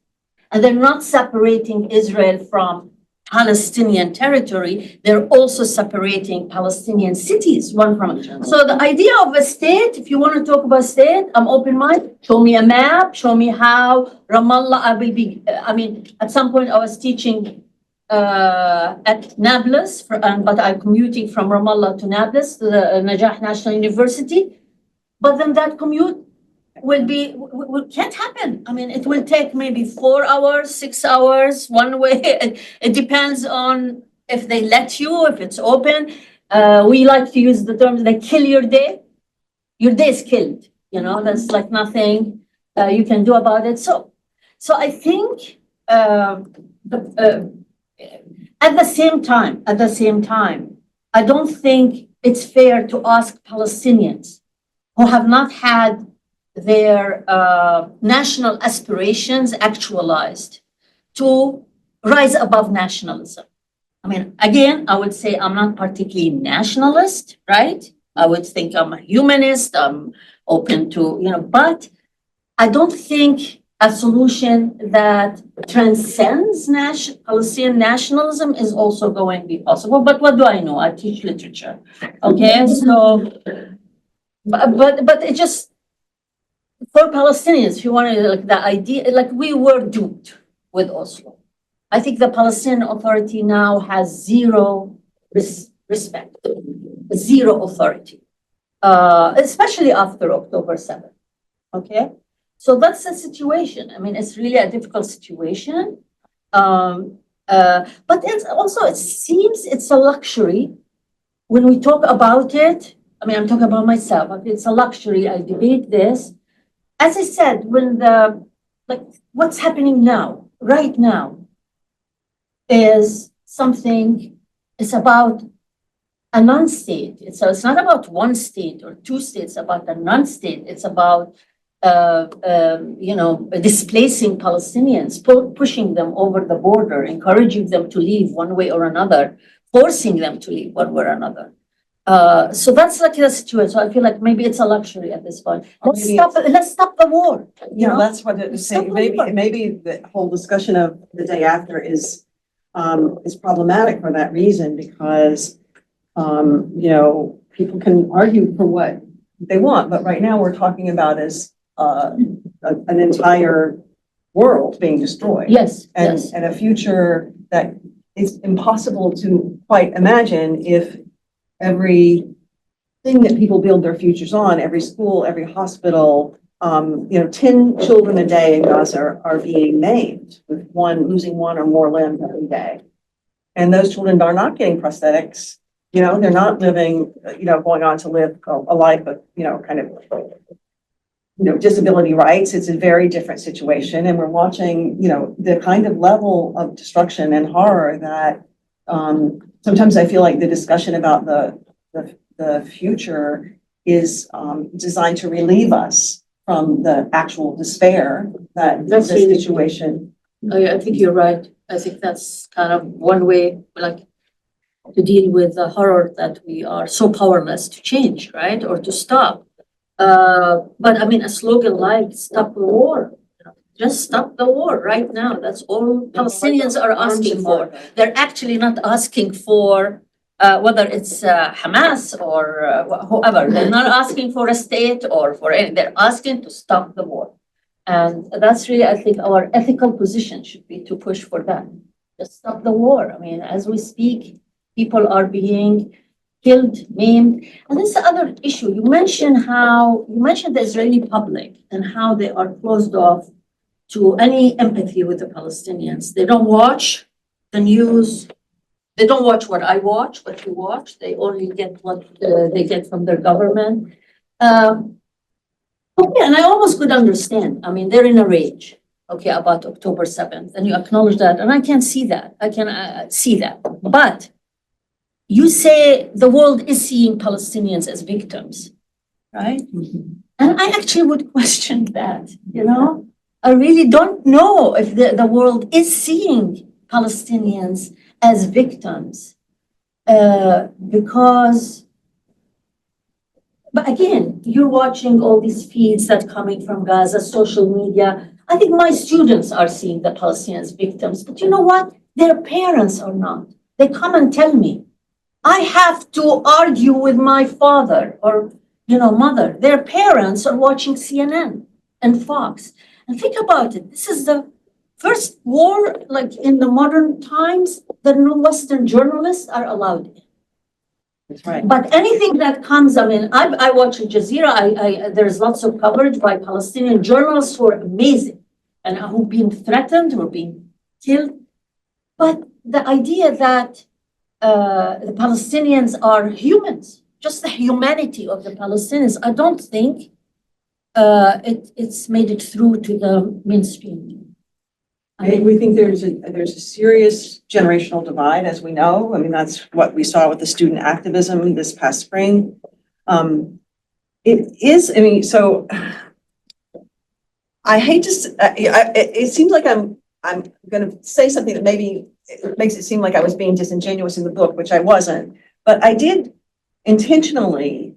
and they're not separating Israel from Palestinian territory. They're also separating Palestinian cities one from another. So the idea of a state, if you want to talk about state, I'm open-minded. Show me a map, show me how Ramallah will be. I mean, at some point I was teaching at Nablus, but I'm commuting from Ramallah to Nablus, to the Najah National University. But then that commute can't happen. I mean, it will take maybe 4 hours, 6 hours, one way. It depends on if they let you, if it's open. We like to use the term, they kill your day. Your day is killed, there's like nothing you can do about it. So I think at the same time, I don't think it's fair to ask Palestinians who have not had their national aspirations actualized to rise above nationalism. I mean, again, I would say I'm not particularly nationalist, right? I would think I'm a humanist, I'm open to, but I don't think a solution that transcends Palestinian nationalism is also going to be possible. But what do I know? I teach literature, okay? So, but it just, for Palestinians, if you want to, like the idea, like we were duped with Oslo. I think the Palestinian Authority now has zero respect, zero authority, especially after October 7th. Okay, so that's the situation. I mean, it's really a difficult situation. But it's also, it seems it's a luxury when we talk about it. I mean, I'm talking about myself. It's a luxury. I debate this. As I said, what's happening now, right now, is something, it's about a non-state. It's not about one state or two states, it's about a non-state. It's about, displacing Palestinians, pushing them over the border, encouraging them to leave one way or another, forcing them to leave one way or another. So that's like the situation. So I feel like maybe it's a luxury at this point. Let's stop the war. That's what it is saying. Maybe the whole discussion of the day after is problematic for that reason, because people can argue for what they want, but right now we're talking about as an entire world being destroyed. Yes, and yes. And a future that is impossible to quite imagine if every thing that people build their futures on, every school, every hospital, 10 children a day in Gaza are being maimed, with losing one or more limbs every day. And those children are not getting prosthetics. They're not living, going on to live a life of, disability rights. It's a very different situation. And we're watching, the kind of level of destruction and horror that sometimes I feel like the discussion about the future is designed to relieve us from the actual despair that That's this really- situation. I think you're right. I think that's kind of one way, like, to deal with the horror that we are so powerless to change, right, or to stop. But I mean, a slogan like "Stop the War," just stop the war right now. That's all Palestinians are asking for. They're actually not asking for whether it's Hamas or whoever. They're not asking for a state or for any. They're asking to stop the war. And that's really, I think, our ethical position should be to push for that. Just stop the war. I mean, as we speak, people are being killed, maimed. And this is the other issue. You mentioned the Israeli public and how they are closed off to any empathy with the Palestinians. They don't watch the news. They don't watch what I watch, what you watch. They only get what they get from their government. Okay, and I almost could understand. I mean, they're in a rage, okay, about October 7th, and you acknowledge that, and I can see that. I can see that. But you say the world is seeing Palestinians as victims, right? And I actually would question that, you know? I really don't know if the world is seeing Palestinians as victims because, but again, you're watching all these feeds that coming from Gaza, social media. I think my students are seeing the Palestinians victims, but you know what? Their parents are not. They come and tell me, I have to argue with my father or, you know, mother. Their parents are watching CNN and Fox. And think about it. This is the first war, like in the modern times, that no Western journalists are allowed in. That's right. But anything that comes, I mean, I watch Al Jazeera. There's lots of coverage by Palestinian journalists who are amazing and who've been threatened, who are being killed. But the idea that the Palestinians are humans, just the humanity of the Palestinians, I don't think it's made it through to the mainstream. We think there's a serious generational divide, as we know. I mean, that's what we saw with the student activism this past spring. It is, I mean, so I hate to, it seems like I'm going to say something that maybe it makes it seem like I was being disingenuous in the book, which I wasn't. But I did intentionally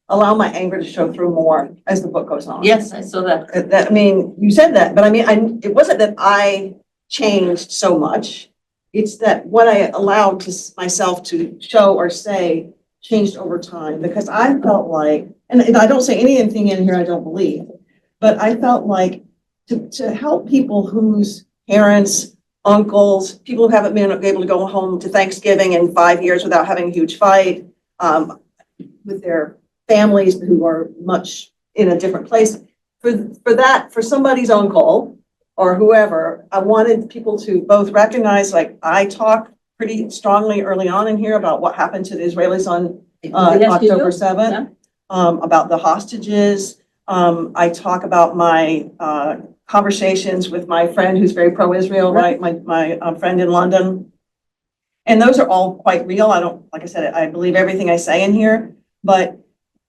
allow my anger to show through more as the book goes on. Yes, I saw that. I mean, you said that, but I mean, it wasn't that I changed so much. It's that what I allowed to myself to show or say changed over time, because I felt like, and I don't say anything in here I don't believe, but I felt like to help people whose parents, uncles, people who haven't been able to go home to Thanksgiving in 5 years without having a huge fight, with their families who are much in a different place. For somebody's uncle or whoever, I wanted people to both recognize, like, I talk pretty strongly early on in here about what happened to the Israelis on October 7th, about the hostages. I talk about my conversations with my friend who's very pro-Israel, right? My friend in London. And those are all quite real. Like I said, I believe everything I say in here, but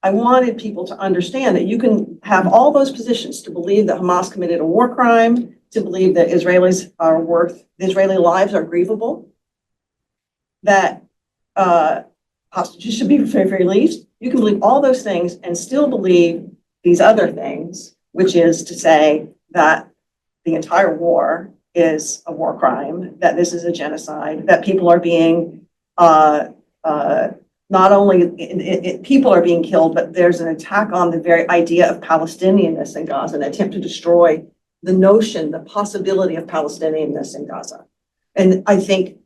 I wanted people to understand that you can have all those positions, to believe that Hamas committed a war crime, to believe that Israeli lives are grievable, that hostages should be released. You can believe all those things and still believe these other things, which is to say that the entire war is a war crime, that this is a genocide, that people are being not only people are being killed, but there's an attack on the very idea of Palestinianness in Gaza, an attempt to destroy the notion, the possibility of Palestinianness in Gaza. And I think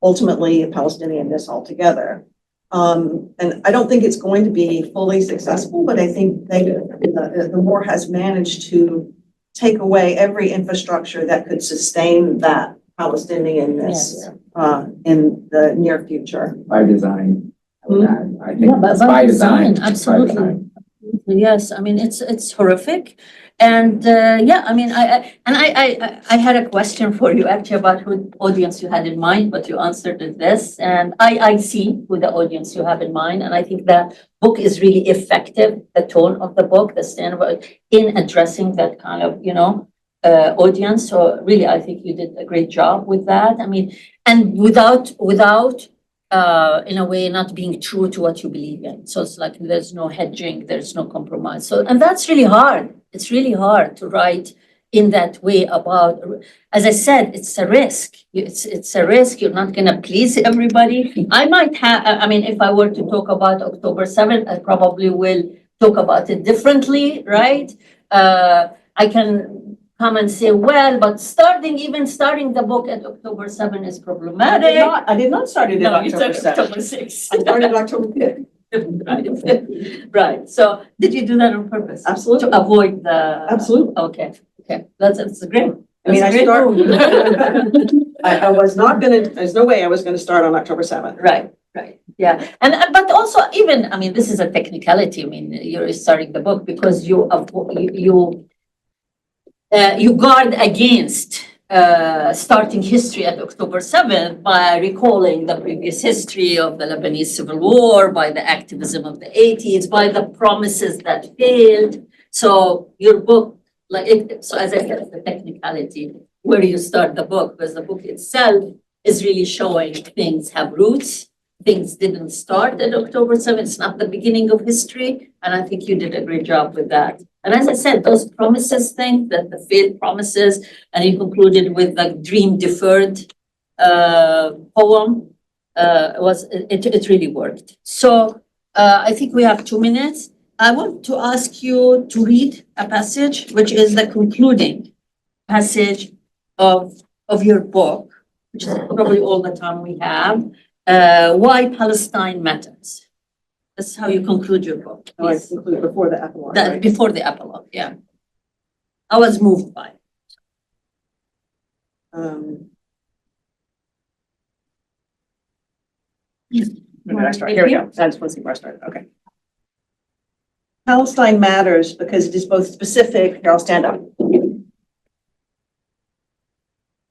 ultimately Palestinianness altogether. And I don't think it's going to be fully successful, but I think the war has managed to take away every infrastructure that could sustain that Palestinianness in the near future. By design. I think Yeah, that's by by design. design, absolutely. Yes, I mean, it's horrific. And yeah, I mean, I had a question for you actually about who audience you had in mind, but you answered it this. And I see who the audience you have in mind. And I think the book is really effective, the tone of the book, the standard in addressing that kind of, audience. So really, I think you did a great job with that. I mean, and without in a way, not being true to what you believe in. So it's like there's no hedging, there's no compromise. So, and that's really hard. It's really hard to write in that way about, as I said, it's a risk. It's a risk. You're not going to please everybody. I might have, I mean, if I were to talk about October 7th, I probably will talk about it differently, right? I can come and say, well, but even starting the book at October 7 is problematic. I did not start it at No, you October said 7th. October 6. I started October 5th. Right, right. So did you do that on purpose? Absolutely. To avoid the? Absolutely. Okay, okay. That's great. I mean, That's a great move. I was not gonna, there's no way I was gonna start on October 7th. Right, right. Yeah. And, but also even, I mean, this is a technicality. I mean, you're starting the book because you guard against starting history at October 7th by recalling the previous history of the Lebanese Civil War, by the activism of the 80s, by the promises that failed. So your book, so as I said, it's a technicality where you start the book, because the book itself is really showing things have roots. Things didn't start at October 7th. It's not the beginning of history. And I think you did a great job with that. And as I said, those promises thing, that the failed promises, and you concluded with the dream deferred poem, it really worked. So I think we have 2 minutes. I want to ask you to read a passage, which is the concluding passage of your book, which is probably all the time we have. Why Palestine matters. That's how you conclude your book. Oh, I conclude before the epilogue, That right? before the epilogue, yeah. I was moved by it. Where did I start? Here we go. I just want to see where I started. Okay. Palestine matters because it is both specific. Here, I'll stand up.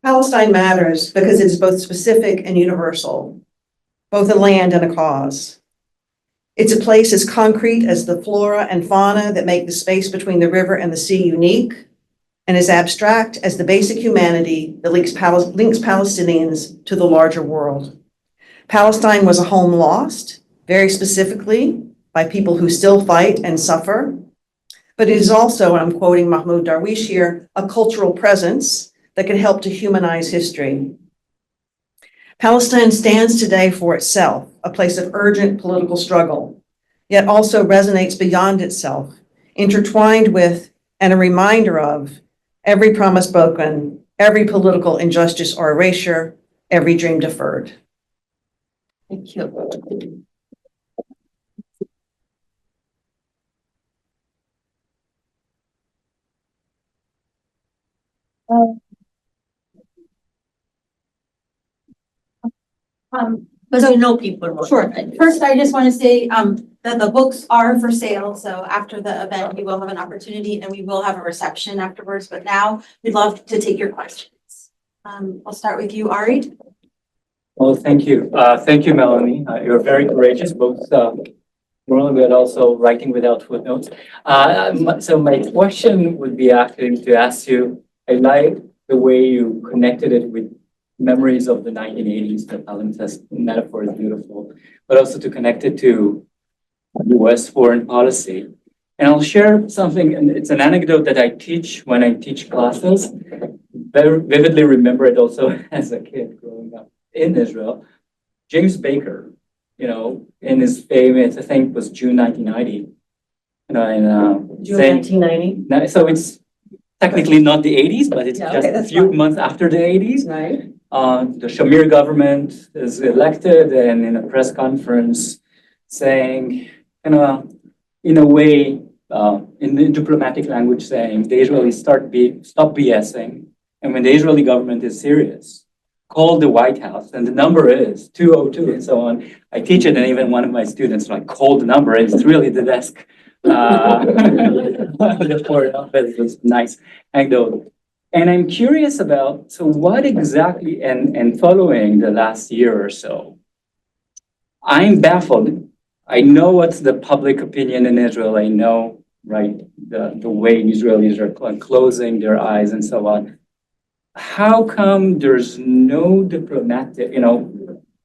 Palestine matters because it is both specific and universal, both a land and a cause. It's a place as concrete as the flora and fauna that make the space between the river and the sea unique, and as abstract as the basic humanity that links Palestinians to the larger world. Palestine was a home lost, very specifically, by people who still fight and suffer, but it is also, and I'm quoting Mahmoud Darwish here, a cultural presence that can help to humanize history. Palestine stands today for itself, a place of urgent political struggle, yet also resonates beyond itself, intertwined with and a reminder of every promise broken, every political injustice or erasure, every dream deferred. Thank you. Because you know people more. Sure. First, I just want to say that the books are for sale. So after the event, you will have an opportunity and we will have a reception afterwards. But now we'd love to take your questions. I'll start with you, Ari. Well, thank you. Thank you, Melanie. You're very courageous, both morally but also writing without footnotes. So my question would be actually to ask you, I like the way you connected it with memories of the 1980s. The palimpsest metaphor is beautiful, but also to connect it to US foreign policy. And I'll share something, and it's an anecdote that I teach when I teach classes. Very vividly remember it also as a kid growing up in Israel. James Baker, in his famous, I think it was June 1990, June saying, 1990. so it's technically not the 80s, but it's Yeah, just okay, a that's few fine. months after the 80s. Right. The Shamir government is elected, and in a press conference saying, in a way, in the diplomatic language saying, the Israelis stop BSing, and when the Israeli government is serious, call the White House, and the number is 202 and so on. I teach it, and even one of my students called the number, and it's really the desk The foreign office was nice anecdote. And I'm curious about, so what exactly, and following the last year or so, I'm baffled. I know what's the public opinion in Israel. I know, right, the way Israelis are closing their eyes and so on. How come there's no diplomatic,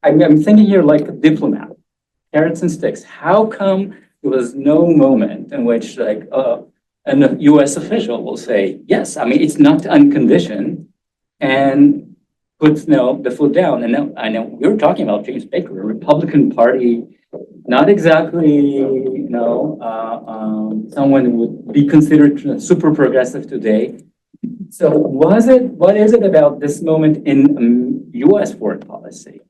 I'm thinking here like a diplomat, carrots and sticks. How come there was no moment in which like a US official will say, yes, I mean, it's not unconditioned and puts the foot down. And now, I know we were talking about James Baker, a Republican Party, not exactly, someone who would be considered super progressive today. So what is it about this moment in US foreign policy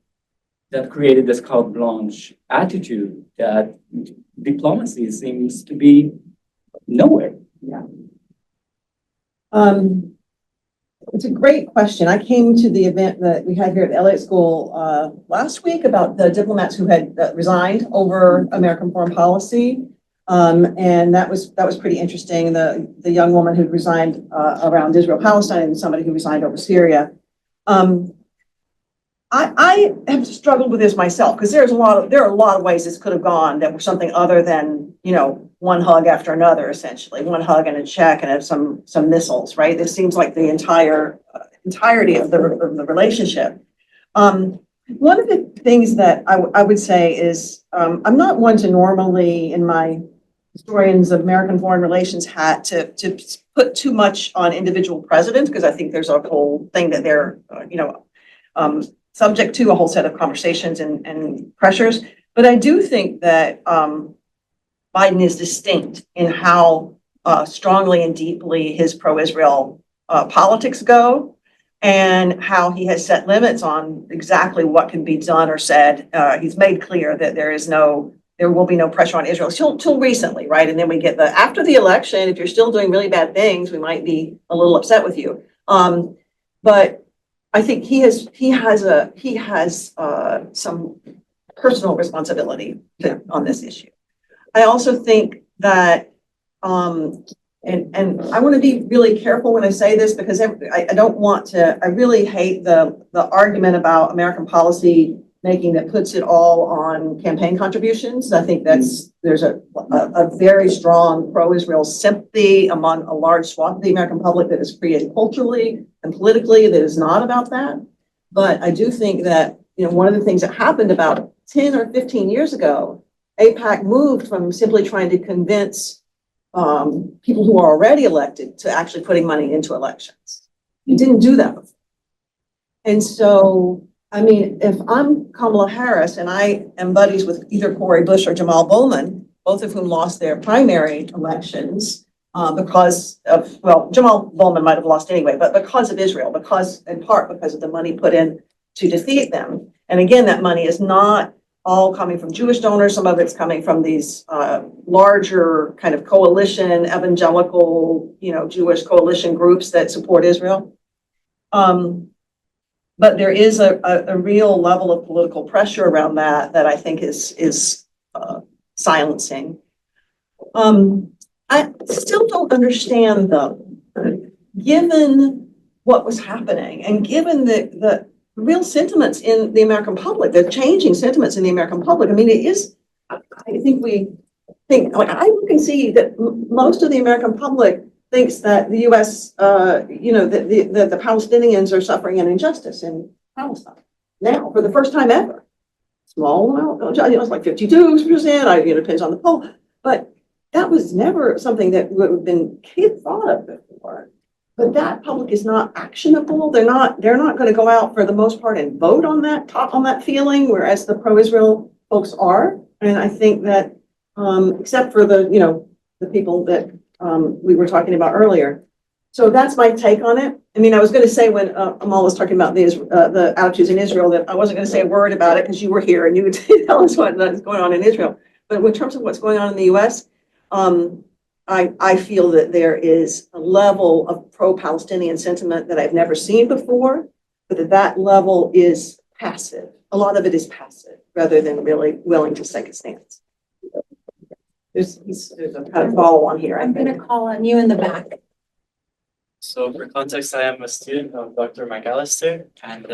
that created this carte blanche attitude that diplomacy seems to be nowhere? It's a great question. I came to the event that we had here at the Elliott School last week about the diplomats who had resigned over American foreign policy. And that was pretty interesting. The young woman who resigned around Israel-Palestine and somebody who resigned over Syria. I have struggled with this myself because there are a lot of ways this could have gone that were something other than, one hug after another, essentially one hug and a check and some missiles, right? This seems like the entirety of the relationship. One of the things that I would say is I'm not one to normally in my historians of American foreign relations hat to put too much on individual presidents because I think there's a whole thing that they're subject to a whole set of conversations and pressures. But I do think that Biden is distinct in how strongly and deeply his pro-Israel politics go and how he has set limits on exactly what can be done or said. He's made clear that there will be no pressure on Israel till recently, right? And then we get after the election, if you're still doing really bad things, we might be a little upset with you. But I think he has some personal responsibility on this issue. I also think that, and I want to be really careful when I say this because I don't want to. I really hate the argument about American policy making that puts it all on campaign contributions. I think there's a very strong pro-Israel sympathy among a large swath of the American public that is created culturally and politically that is not about that. But I do think that, one of the things that happened about 10 or 15 years ago, AIPAC moved from simply trying to convince people who are already elected to actually putting money into elections. You didn't do that before. And so, I mean, if I'm Kamala Harris and I am buddies with either Cori Bush or Jamal Bowman, both of whom lost their primary elections because of, well, Jamal Bowman might have lost anyway, but because of Israel, in part because of the money put in to defeat them. And again, that money is not all coming from Jewish donors. Some of it's coming from these larger kind of coalition, evangelical, Jewish coalition groups that support Israel. But there is a real level of political pressure around that I think is silencing. I still don't understand though, given what was happening and given the real sentiments in the American public, the changing sentiments in the American public. I mean, I think I look and see that most of the American public thinks that the U.S., that the Palestinians are suffering an injustice in Palestine now for the first time ever. Small amount, it's like 52%, depends on the poll, but that was never something that would have been thought of before. But that public is not actionable. They're not going to go out for the most part and vote on that feeling, whereas the pro-Israel folks are. And I think that except for the people that we were talking about earlier. So that's my take on it. I mean, I was going to say when Amal was talking about the attitudes in Israel that I wasn't going to say a word about it because you were here and you would tell us what is going on in Israel. But in terms of what's going on in the U.S., I feel that there is a level of pro-Palestinian sentiment that I've never seen before, but that level is passive. A lot of it is passive rather than really willing to take a stance. There's a kind of follow on here, I I'm think. gonna call on you in the back. So for context, I am a student of Dr. McAlister and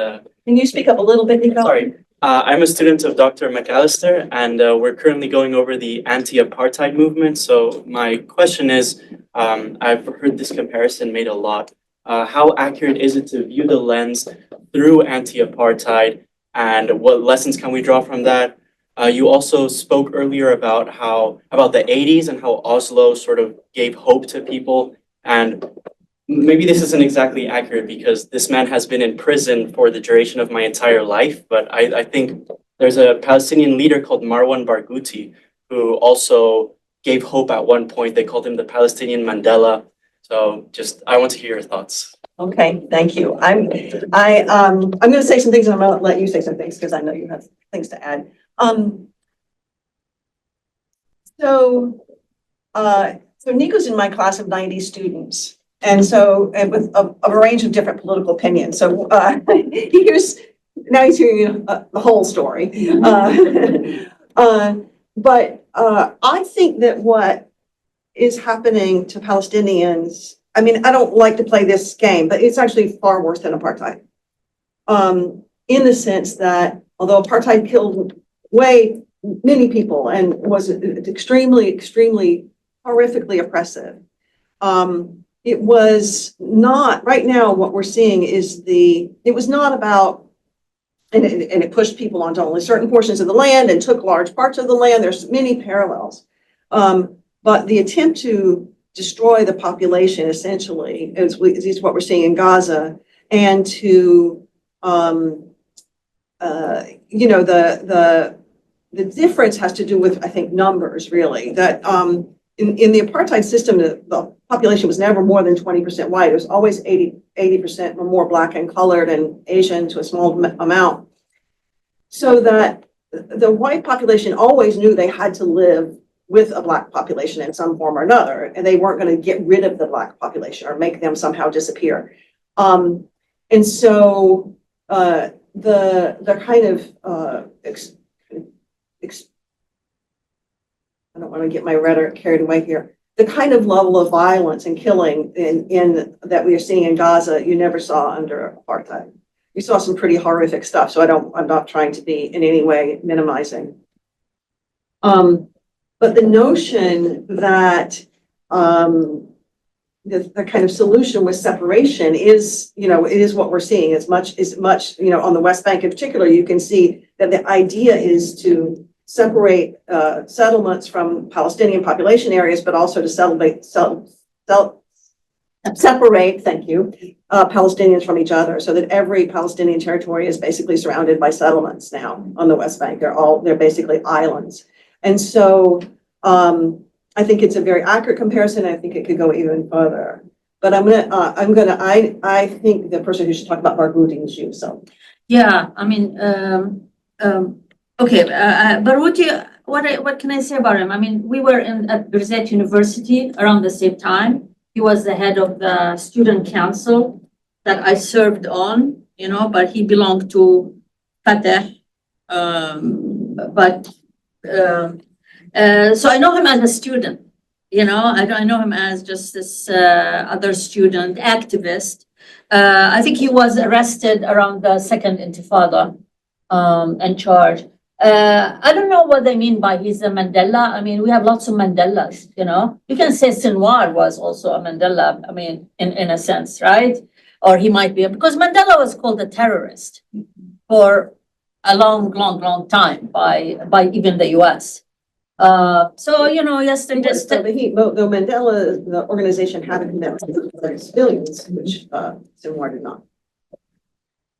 Can you speak up a little bit, Nico? I'm a student of Dr. McAlister and we're currently going over the anti-apartheid movement. So my question is, I've heard this comparison made a lot. How accurate is it to view the lens through anti-apartheid and what lessons can we draw from that? You also spoke earlier about about the 80s and how Oslo sort of gave hope to people. And maybe this isn't exactly accurate because this man has been in prison for the duration of my entire life, but I think there's a Palestinian leader called Marwan Barghouti who also gave hope at one point. They called him the Palestinian Mandela. So I want to hear your thoughts. Okay, thank you. I'm going to say some things and I'm going to let you say some things because I know you have things to add. So Nico's in my class of 90 students. And with a range of different political opinions. So he's hearing the whole story. But I think that what is happening to Palestinians, I mean, I don't like to play this game, but it's actually far worse than apartheid. In the sense that although apartheid killed many people and was extremely, extremely horrifically oppressive, it was not, right now what we're seeing is it was not about, and it pushed people onto only certain portions of the land and took large parts of the land. There's many parallels. But the attempt to destroy the population essentially is what we're seeing in Gaza, and to, the difference has to do with, I think, numbers really, that in the apartheid system, the population was never more than 20% white. It was always 80% or more black and colored and Asian to a small amount. So that the white population always knew they had to live with a black population in some form or another, and they weren't going to get rid of the black population or make them somehow disappear. And so the kind of I don't want to get my rhetoric carried away here. The kind of level of violence and killing in that we are seeing in Gaza, you never saw under apartheid. You saw some pretty horrific stuff. So I'm not trying to be in any way minimizing. But the notion that the kind of solution with separation is, it is what we're seeing as much, on the West Bank in particular, you can see that the idea is to separate settlements from Palestinian population areas, but also to separate, thank you, Palestinians from each other, so that every Palestinian territory is basically surrounded by settlements now on the West Bank. They're basically islands. And so I think it's a very accurate comparison. I think it could go even further. But I think the person who should talk about Barghouti is you, so. Yeah, I mean, okay, Baruti, what can I say about him? I mean, we were at Birzeit University around the same time. He was the head of the student council that I served on, but he belonged to Fatah. So I know him as a student, I know him as just this other student activist. I think he was arrested around the second Intifada and charged. I don't know what they mean by he's a Mandela. I mean, we have lots of Mandelas, You can say Sinwar was also a Mandela, I mean, in a sense, right? Or he might be, because Mandela was called a terrorist for a long time by even the US. So, yes, they're just. Though Mandela, the organization had a commitment to civilians, which Sinwar did not.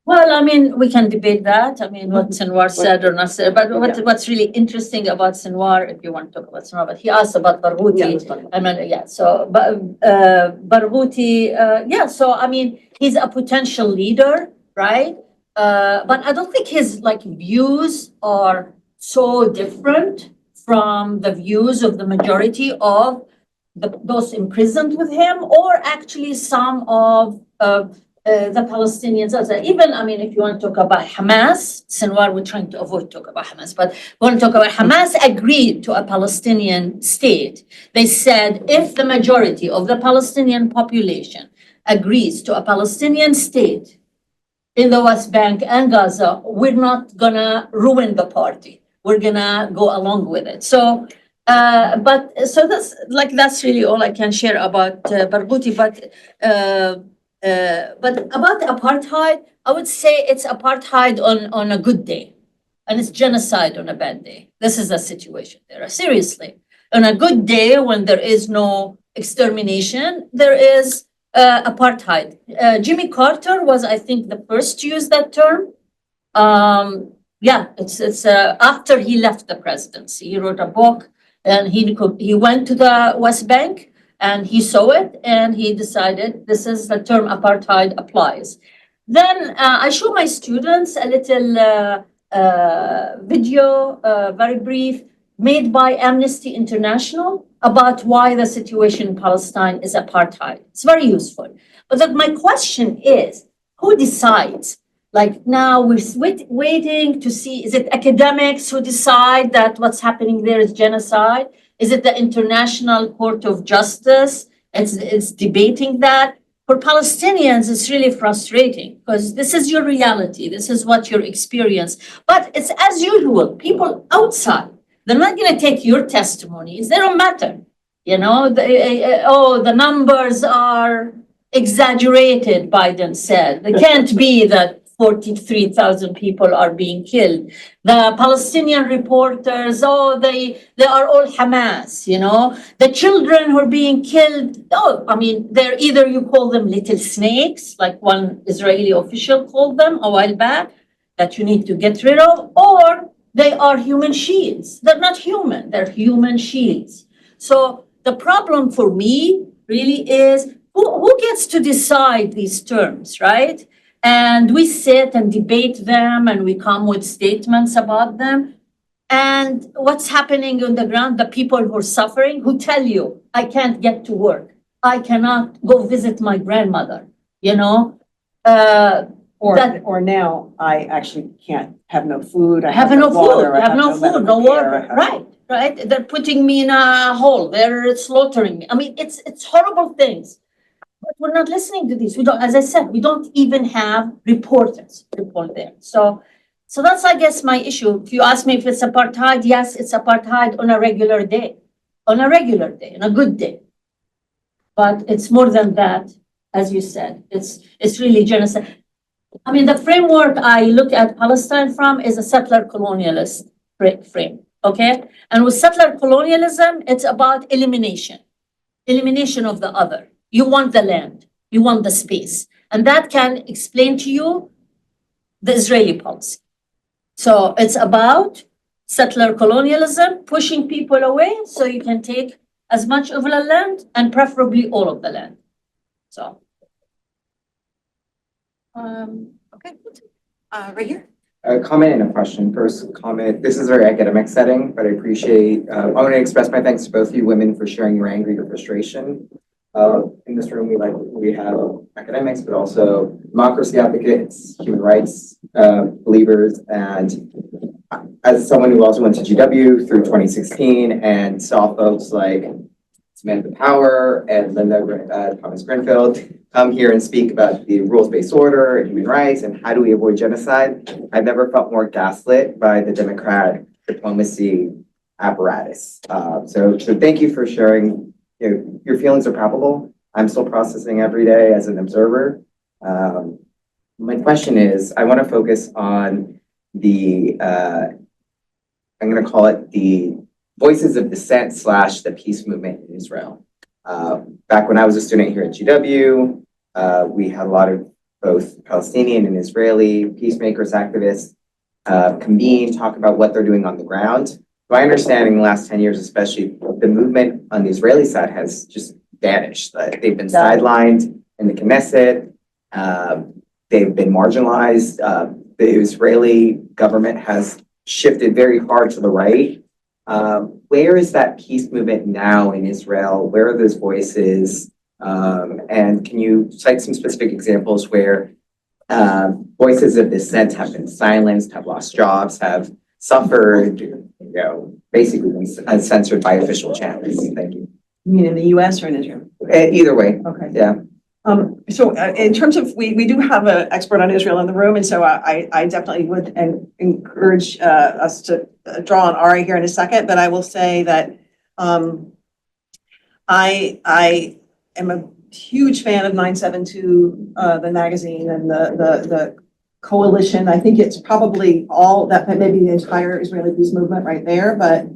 Well, I mean, we can debate that. I mean, what Sinwar said or not said, but what's really interesting about Sinwar, if you want to talk about Sinwar, but he asked about Barghouti. I mean, so, but Barghouti, so I mean, he's a potential leader, right? But I don't think his views are so different from the views of the majority of those imprisoned with him, or actually some of the Palestinians, even, I mean, if you want to talk about Hamas, Sinwar, we're trying to avoid talk about Hamas, but we want to talk about Hamas agreed to a Palestinian state. They said if the majority of the Palestinian population agrees to a Palestinian state in the West Bank and Gaza, we're not gonna ruin the party. We're gonna go along with it. So, so that's really all I can share about Barghouti. But about the apartheid, I would say it's apartheid on a good day, and it's genocide on a bad day. This is the situation there. Seriously, on a good day when there is no extermination, there is apartheid. Jimmy Carter was, I think, the first to use that term. Yeah, it's after he left the presidency, he wrote a book, and he went to the West Bank. And he saw it, and he decided this is the term apartheid applies. Then I show my students a little video, very brief, made by Amnesty International about why the situation in Palestine is apartheid. It's very useful. But my question is, who decides? Like now we're waiting to see, is it academics who decide that what's happening there is genocide? Is it the International Court of Justice? It's debating that. For Palestinians, it's really frustrating because this is your reality. This is what your experience. But it's as usual, people outside, they're not going to take your testimonies. They don't matter. You know, the numbers are exaggerated, Biden said. It can't be that 43,000 people are being killed. The Palestinian reporters, they are all Hamas, you know. The children who are being killed, I mean, they're either you call them little snakes, like one Israeli official called them a while back, that you need to get rid of, or they are human shields. They're not human, they're human shields. So the problem for me really is who gets to decide these terms, right? And we sit and debate them and we come with statements about them. And what's happening on the ground, the people who are suffering, who tell you, I can't get to work. I cannot go visit my grandmother, you know? Or now I actually can't have no food. I Have no water, food, I have no food, no medical care, water, right? They're putting me in a hole, they're slaughtering me. I mean, it's horrible things. But we're not listening to these. We don't, as I said, we don't even have reporters report there. So that's, I guess, my issue. If you ask me if it's apartheid, yes, it's apartheid on a regular day, on a good day. But it's more than that, as you said. It's really genocide. I mean, the framework I look at Palestine from is a settler colonialist frame, okay? And with settler colonialism, it's about elimination of the other. You want the land, you want the space. And that can explain to you the Israeli policy. So it's about settler colonialism, pushing people away so you can take as much of the land and preferably all of the land. So. Okay, right here. A comment and a question. First comment, this is a very academic setting, but I appreciate, I want to express my thanks to both of you women for sharing your anger, your frustration. In this room, we have academics, but also democracy advocates, human rights believers, and as someone who also went to GW through 2016 and saw folks like Samantha Power and Linda Thomas Grinfield come here and speak about the rules-based order and human rights and how do we avoid genocide, I've never felt more gaslit by the Democrat diplomacy apparatus. So thank you for sharing. Your feelings are palpable. I'm still processing every day as an observer. My question is, I want to focus on the, I'm going to call it the voices of dissent / the peace movement in Israel. Back when I was a student here at GW, we had a lot of both Palestinian and Israeli peacemakers, activists convene, talk about what they're doing on the ground. My understanding in the last 10 years, especially, the movement on the Israeli side has just vanished. They've been sidelined in the Knesset. They've been marginalized. The Israeli government has shifted very hard to the right. Where is that peace movement now in Israel? Where are those voices? And can you cite some specific examples where voices of dissent have been silenced, have lost jobs, have suffered, basically been censored by official channels? Thank you. You mean in the US or in Israel? Either way, Okay. yeah. So in terms of, we do have an expert on Israel in the room, and so I definitely would encourage us to draw on Ari here in a second, but I will say that I am a huge fan of 972, the magazine and the coalition. I think it's probably all that, maybe the entire Israeli peace movement right there, but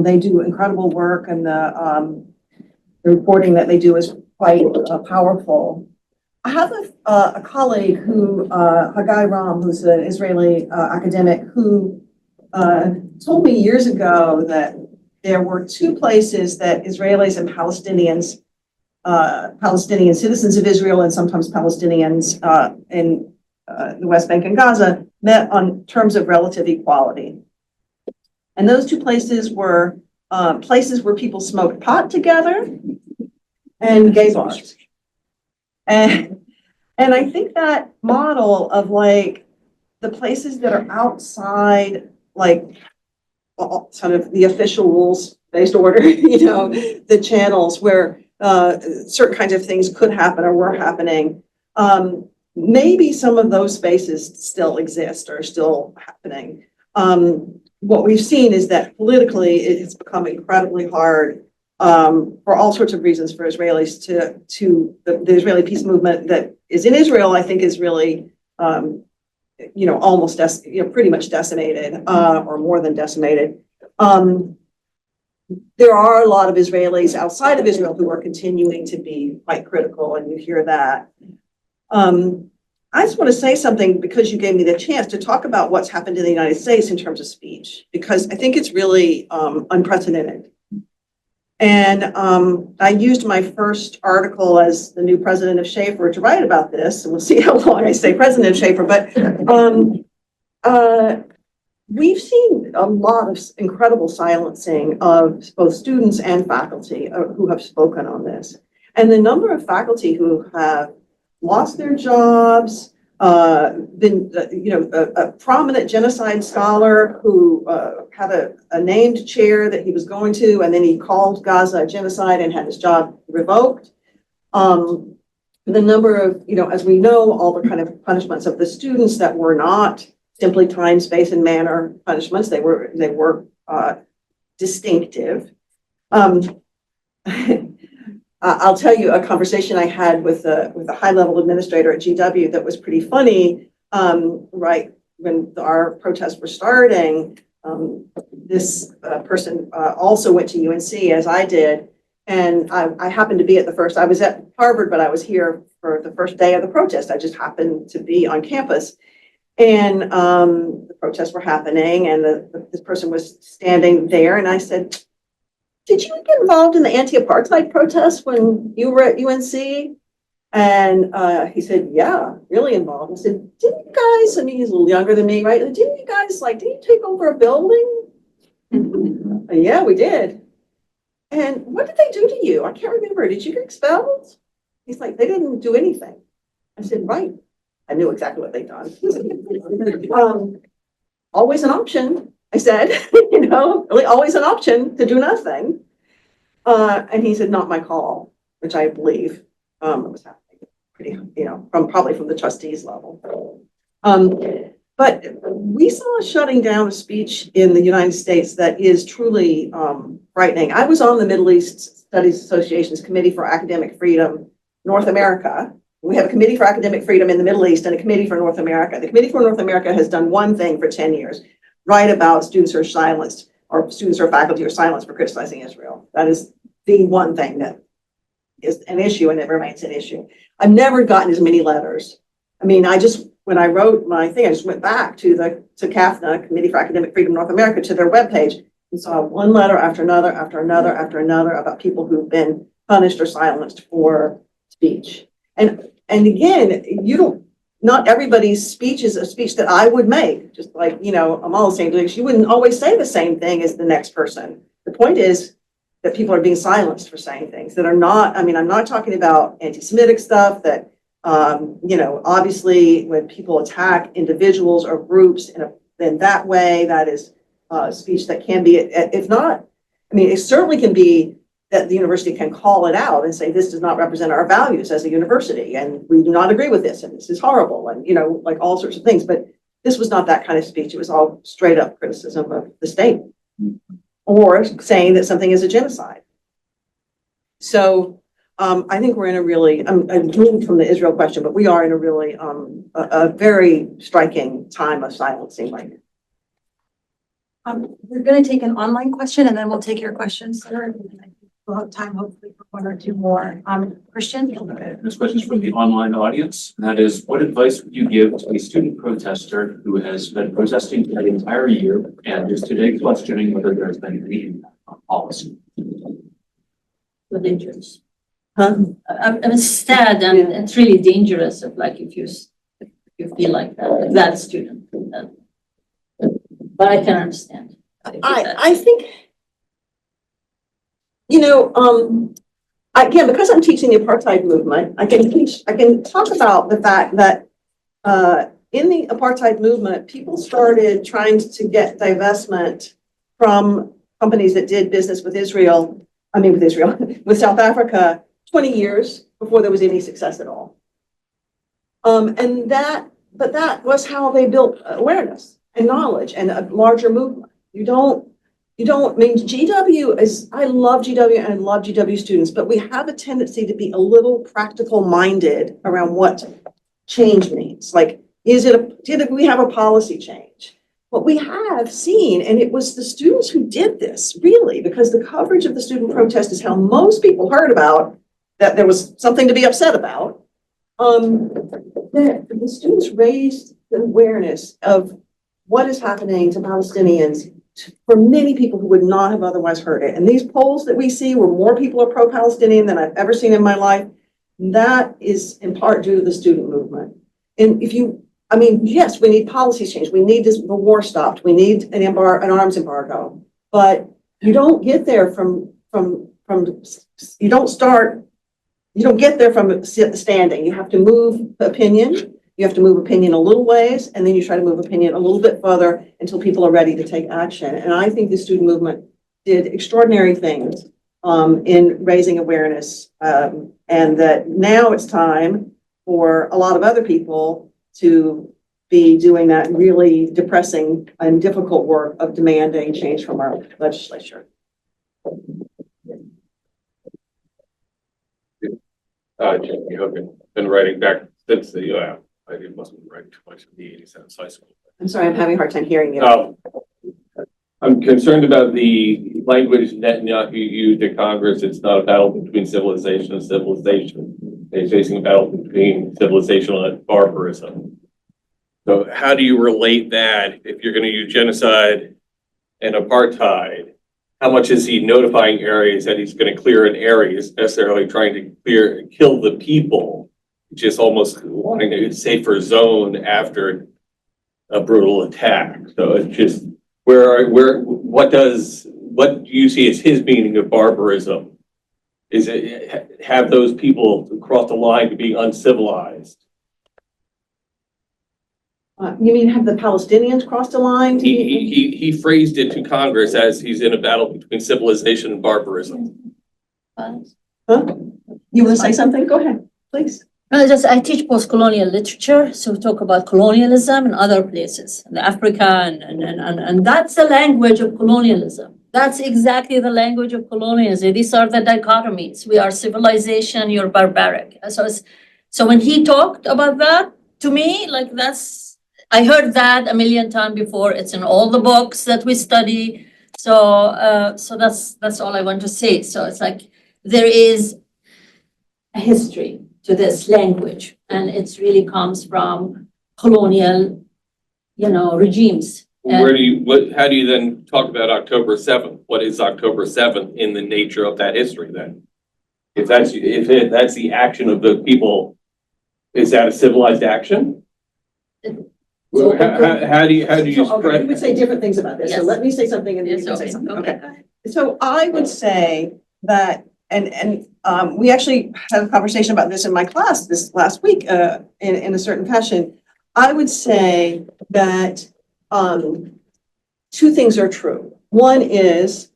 they do incredible work, and the reporting that they do is quite powerful. I have a colleague who, Hagai Ram, who's an Israeli academic, who told me years ago that there were two places that Israelis and Palestinians, Palestinian citizens of Israel and sometimes Palestinians in the West Bank and Gaza, met on terms of relative equality. And those two places were places where people smoked pot together and gay bars. And I think that model of like the places that are outside, like sort of the official rules-based order, the channels where certain kinds of things could happen or were happening. Maybe some of those spaces still exist or still happening. What we've seen is that politically it has become incredibly hard for all sorts of reasons for Israelis to the Israeli peace movement that is in Israel, I think is really, almost, pretty much decimated or more than decimated. There are a lot of Israelis outside of Israel who are continuing to be quite critical, and you hear that. I just want to say something because you gave me the chance to talk about what's happened in the United States in terms of speech, because I think it's really unprecedented. And I used my first article as the new president of Schaefer to write about this, and we'll see how long I stay president of Schaefer. But we've seen a lot of incredible silencing of both students and faculty who have spoken on this. And the number of faculty who have lost their jobs, been, a prominent genocide scholar who had a named chair that he was going to, and then he called Gaza a genocide and had his job revoked. The number of, as we know, all the kind of punishments of the students that were not simply time, space, and manner punishments, they were distinctive. I'll tell you a conversation I had with a high-level administrator at GW that was pretty funny. Right when our protests were starting, this person also went to UNC as I did, and I happened to be at the first. I was at Harvard, but I was here for the first day of the protest. I just happened to be on campus, and the protests were happening, and this person was standing there, and I said, "Did you get involved in the anti-apartheid protests when you were at UNC?" And he said, "Yeah, really involved." I said, "Didn't you guys," I mean, he's a little younger than me, right? "Didn't you guys, didn't you take over a building?" "Yeah, we did." "And what did they do to you? I can't remember. Did you get expelled?" He's like, "They didn't do anything." I said, "Right." I knew exactly what they'd done. Always an option. I said, really always an option to do nothing. And he said, "Not my call," which I believe was happening pretty, probably from the trustees level. But we saw a shutting down of speech in the United States that is truly frightening. I was on the Middle East Studies Association's Committee for Academic Freedom, North America. We have a Committee for Academic Freedom in the Middle East and a Committee for North America. The Committee for North America has done one thing for 10 years. Write about students who are silenced, or students or faculty are silenced for criticizing Israel. That is the one thing that is an issue, and it remains an issue. I've never gotten as many letters. I mean, when I wrote my thing, I just went back to CAFNA, Committee for Academic Freedom North America, to their webpage, and saw one letter after another, after another, after another about people who've been punished or silenced for speech. And again, not everybody's speech is a speech that I would make. Just like, Amal was saying, you wouldn't always say the same thing as the next person. The point is, that people are being silenced for saying things that are not, I mean, I'm not talking about anti-Semitic stuff that, obviously when people attack individuals or groups in that way, that is speech that can be, if not, I mean, it certainly can be that the university can call it out and say, this does not represent our values as a university, and we do not agree with this, and this is horrible, and, like all sorts of things. But this was not that kind of speech. It was all straight up criticism of the state or saying that something is a genocide. So I think we're in a really, I'm moving from the Israel question, but we are in a really, a very striking time of silencing right now. We're going to take an online question and then we'll take your questions. We'll have time hopefully for one or two more. Christian? This question is from the online audience, and that is, what advice would you give to a student protester who has been protesting for the entire year and is today questioning whether there has been any impact on policy? So dangerous. I'm sad, and it's really dangerous if you feel like that student. But I can understand. I think, again, because I'm teaching the apartheid movement, I can talk about the fact that in the apartheid movement, people started trying to get divestment from companies that did business with with South Africa 20 years before there was any success at all. But that was how they built awareness and knowledge and a larger movement. I mean, GW is, I love GW and I love GW students, but we have a tendency to be a little practical minded around what change means. Like, did we have a policy change? What we have seen, and it was the students who did this, really, because the coverage of the student protest is how most people heard about that there was something to be upset about. The students raised the awareness of what is happening to Palestinians for many people who would not have otherwise heard it. And these polls that we see where more people are pro-Palestinian than I've ever seen in my life, that is in part due to the student movement. And yes, we need policy change. We need the war stopped. We need an arms embargo. But you don't get there you don't get there from standing. You have to move opinion. You have to move opinion a little ways, and then you try to move opinion a little bit further until people are ready to take action. And I think the student movement did extraordinary things in raising awareness, and that now it's time for a lot of other people to be doing that really depressing and difficult work of demanding change from our legislature. Jimmy Hogan, been writing back since the, I mustn't write too much in the 87 high school. I'm sorry, I'm having a hard time hearing you. I'm concerned about the language Netanyahu used in Congress. It's not a battle between civilization and civilization. They're facing a battle between civilization and barbarism. So how do you relate that if you're going to use genocide and apartheid? How much is he notifying areas that he's going to clear in areas, necessarily trying to kill the people, just almost wanting a safer zone after a brutal attack? So it's just, what do you see as his meaning of barbarism? Is it have those people cross the line to being uncivilized? You mean have the Palestinians crossed a line? He phrased it to Congress as he's in a battle between civilization and barbarism. Huh? You want to say something? Go ahead, please. No, I teach post-colonial literature, so we talk about colonialism in other places, in Africa, and that's the language of colonialism. That's exactly the language of colonialism. These are the dichotomies. We are civilization, you're barbaric. So when he talked about that, to me, I heard that a million times before. It's in all the books that we study. So that's all I want to say. So it's like there is a history to this language, and it really comes from colonial, regimes. How do you then talk about October 7th? What is October 7th in the nature of that history then? If that's the action of the people, is that a civilized action? How do you Okay, spread? we would say different things about this. So Yes. let me say something and then you Yes, can say okay. something. Okay. Okay. So I would say that, we actually had a conversation about this in my class this last week, in a certain fashion. I would say that, two things are true. One is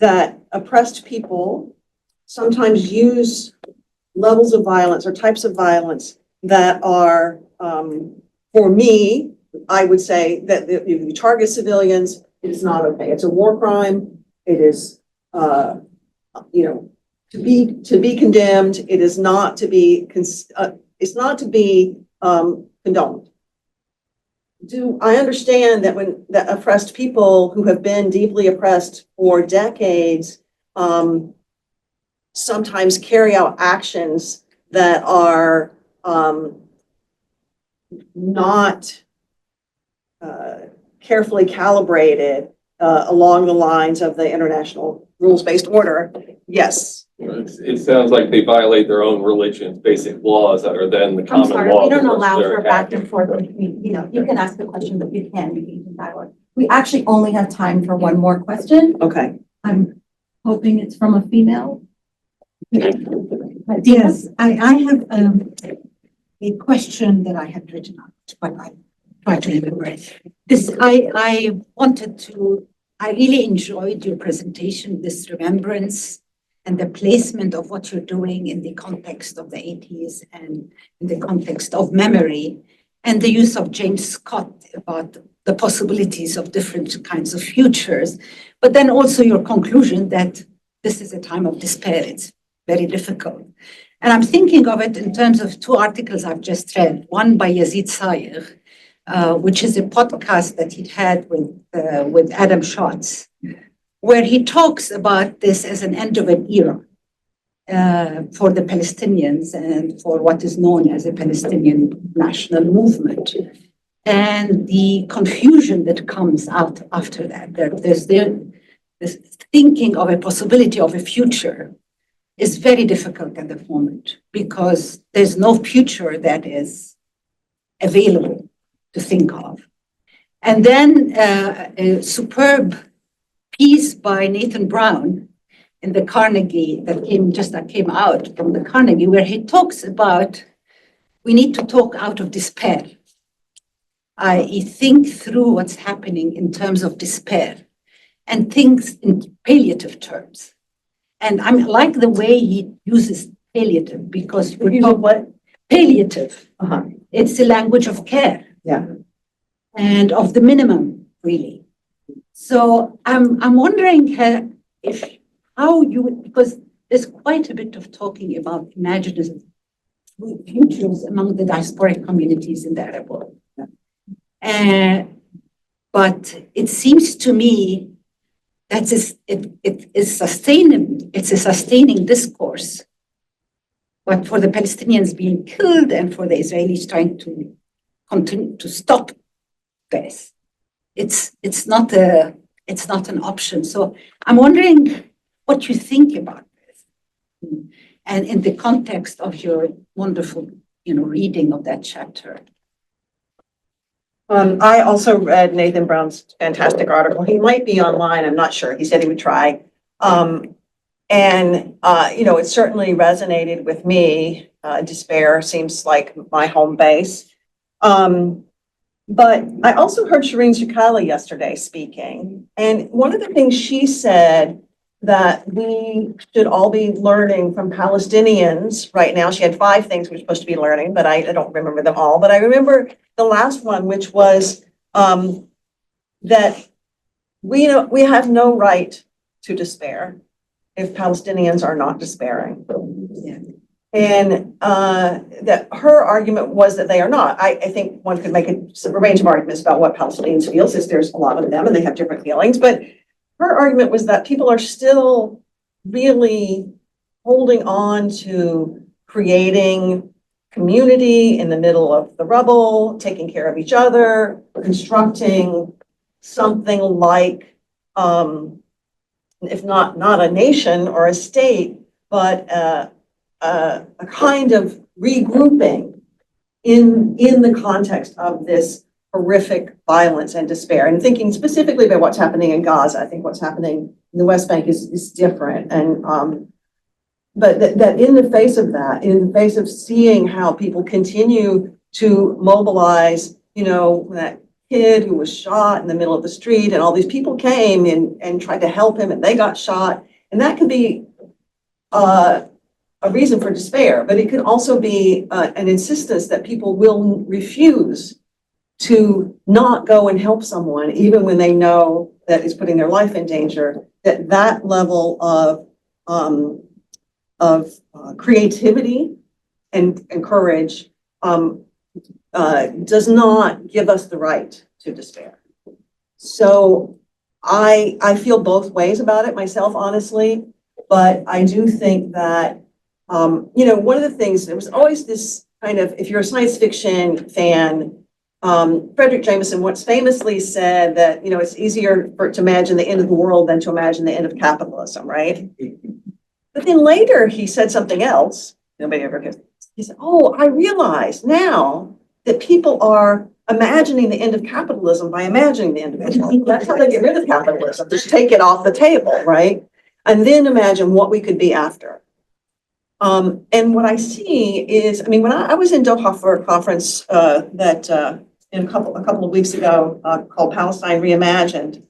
that oppressed people sometimes use levels of violence or types of violence that are, for me, I would say that if you target civilians, it is not okay. It's a war crime. It is, to be condemned. It is not to be, it's not to be condoned. I understand that when that oppressed people who have been deeply oppressed for decades sometimes carry out actions that are not carefully calibrated along the lines of the international rules-based order. Yes. It sounds like they violate their own religion's basic laws that are then the I'm common sorry, law. we don't for which allow they're for back acting. and forth. You can ask the question, but you can engage in dialogue. We actually only have time for one more question. Okay. I'm hoping it's from a female. Yes, I have a question that I had written out, but I try to remember it. I really enjoyed your presentation, this remembrance and the placement of what you're doing in the context of the 80s and in the context of memory, and the use of James Scott about the possibilities of different kinds of futures, but then also your conclusion that this is a time of despair. It's very difficult. And I'm thinking of it in terms of two articles I've just read, one by Yazid Sayer, which is a podcast that he had with Adam Schatz, where he talks about this as an end of an era for the Palestinians and for what is known as a Palestinian national movement. And the confusion that comes out after that, there's this thinking of a possibility of a future is very difficult at the moment because there's no future that is available to think of. And then a superb piece by Nathan Brown in the Carnegie that came out from the Carnegie, where he talks about we need to talk out of despair. I think through what's happening in terms of despair and things in palliative terms. And I like the way he uses palliative because we're talking what? Palliative. It's the language of care. Yeah. And of the minimum, really. So I'm wondering because there's quite a bit of talking about imaginative futures among the diasporic communities in the Arab world. But it seems to me that it is sustainable. It's a sustaining discourse. But for the Palestinians being killed and for the Israelis trying to continue to stop this, it's not an option. So I'm wondering what you think about this, and in the context of your wonderful, reading of that chapter. I also read Nathan Brown's fantastic article. He might be online. I'm not sure. He said he would try. It certainly resonated with me. Despair seems like my home base. But I also heard Shireen Zukala yesterday speaking. And one of the things she said that we should all be learning from Palestinians right now. She had 5 things we're supposed to be learning, but I don't remember them all. But I remember the last one, which was that we have no right to despair if Palestinians are not despairing. Yeah. And that her argument was that they are not. I think one could make a range of arguments about what Palestinians feel, since there's a lot of them and they have different feelings. But her argument was that people are still really holding on to creating community in the middle of the rubble, taking care of each other, constructing something like, if not a nation or a state, but a kind of regrouping in the context of this horrific violence and despair. And thinking specifically about what's happening in Gaza, I think what's happening in the West Bank is different. And but that in the face of that, in the face of seeing how people continue to mobilize, that kid who was shot in the middle of the street, and all these people came and tried to help him, and they got shot, and that could be a reason for despair, but it could also be an insistence that people will refuse to not go and help someone, even when they know that it's putting their life in danger. That level of creativity and courage does not give us the right to despair. So I feel both ways about it myself, honestly, but I do think that one of the things, there was always this kind of, if you're a science fiction fan, Frederick Jameson once famously said that, it's easier to imagine the end of the world than to imagine the end of capitalism, right? But then later he said something else. Nobody ever hears. He said, "Oh, I realize now that people are imagining the end of capitalism by imagining the end of capitalism. That's how they get rid of capitalism. Just take it off the table, right? And then imagine what we could be after." And what I see is, when I was in Doha for a conference that in a couple of weeks ago called Palestine Reimagined,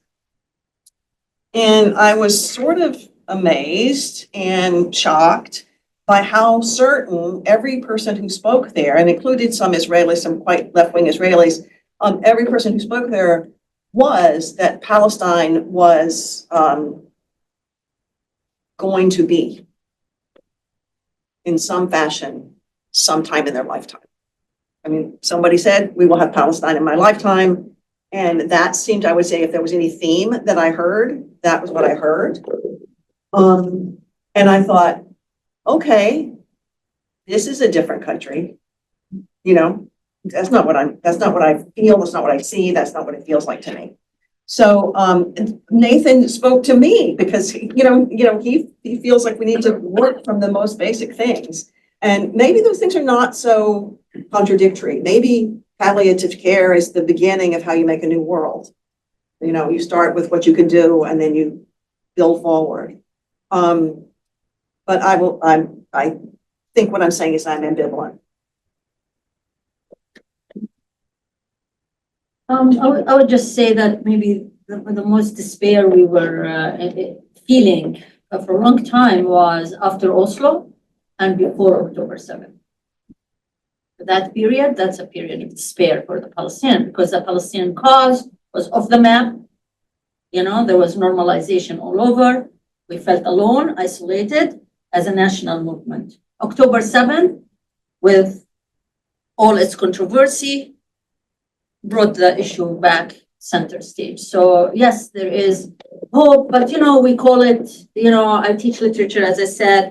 and I was sort of amazed and shocked by how certain every person who spoke there, and included some Israelis, some quite left-wing Israelis, every person who spoke there was that Palestine was going to be, in some fashion, sometime in their lifetime. Somebody said, "We will have Palestine in my lifetime." And that seemed, I would say, if there was any theme that I heard, that was what I heard. And I thought, okay, this is a different country. That's not what I feel. That's not what I see. That's not what it feels like to me. So Nathan spoke to me because he feels like we need to work from the most basic things, and maybe those things are not so contradictory. Maybe palliative care is the beginning of how you make a new world. You start with what you can do, and then you build forward. But I think what I'm saying is I'm ambivalent. I would just say that maybe the most despair we were feeling for a long time was after Oslo and before October 7th. That period, that's a period of despair for the Palestinians, because the Palestinian cause was off the map. There was normalization all over. We felt alone, isolated as a national movement. October 7th, with all its controversy, brought the issue back center stage. So yes, there is hope, but we call it, I teach literature, as I said.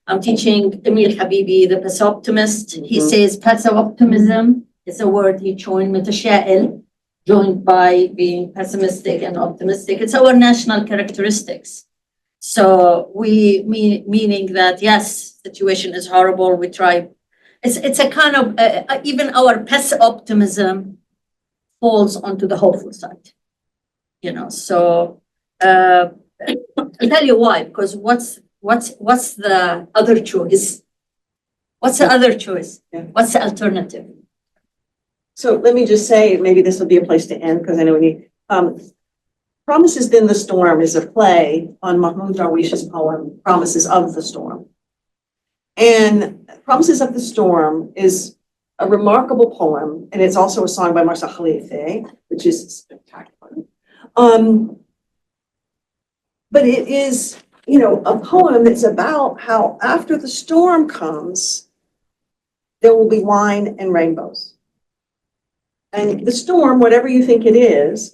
I'm teaching Emil Habibi, the pessimist. He says passive optimism is a word he joined, متشائل, joined by being pessimistic and optimistic. It's our national characteristics. So meaning that, yes, situation is horrible. We try. It's a kind of, even our passive optimism falls onto the hopeful side, so I'll tell you why, because what's the other choice? What's the other choice? Yeah. What's the alternative? So let me just say, maybe this will be a place to end, because I know we need, Promises in the Storm is a play on Mahmoud Darwish's poem, Promises of the Storm. And Promises of the Storm is a remarkable poem, and it's also a song by Marsa Khalife, which is spectacular. But it is, a poem that's about how after the storm comes, there will be wine and rainbows. And the storm, whatever you think it is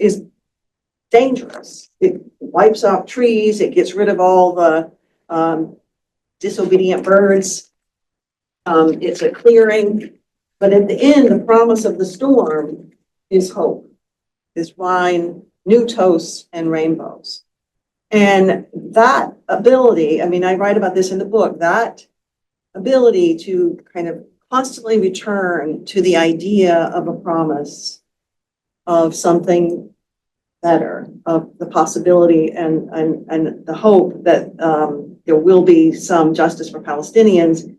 dangerous. It wipes out trees, it gets rid of all the disobedient birds. It's a clearing. But at the end, the promise of the storm is hope, is wine, new toasts, and rainbows. And that ability, I write about this in the book, that ability to kind of constantly return to the idea of a promise of something better, of the possibility and the hope that there will be some justice for Palestinians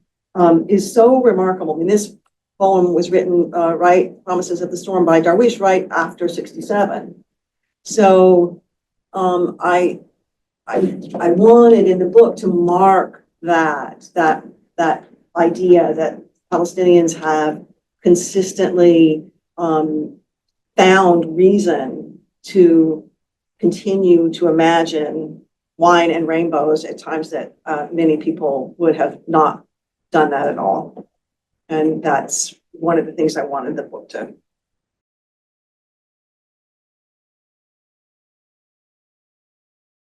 is so remarkable. I mean, this poem was written, Promises of the Storm by Darwish, right after 67. So I wanted in the book to mark that idea that Palestinians have consistently found reason to continue to imagine wine and rainbows at times that many people would have not done that at all. And that's one of the things I wanted the book to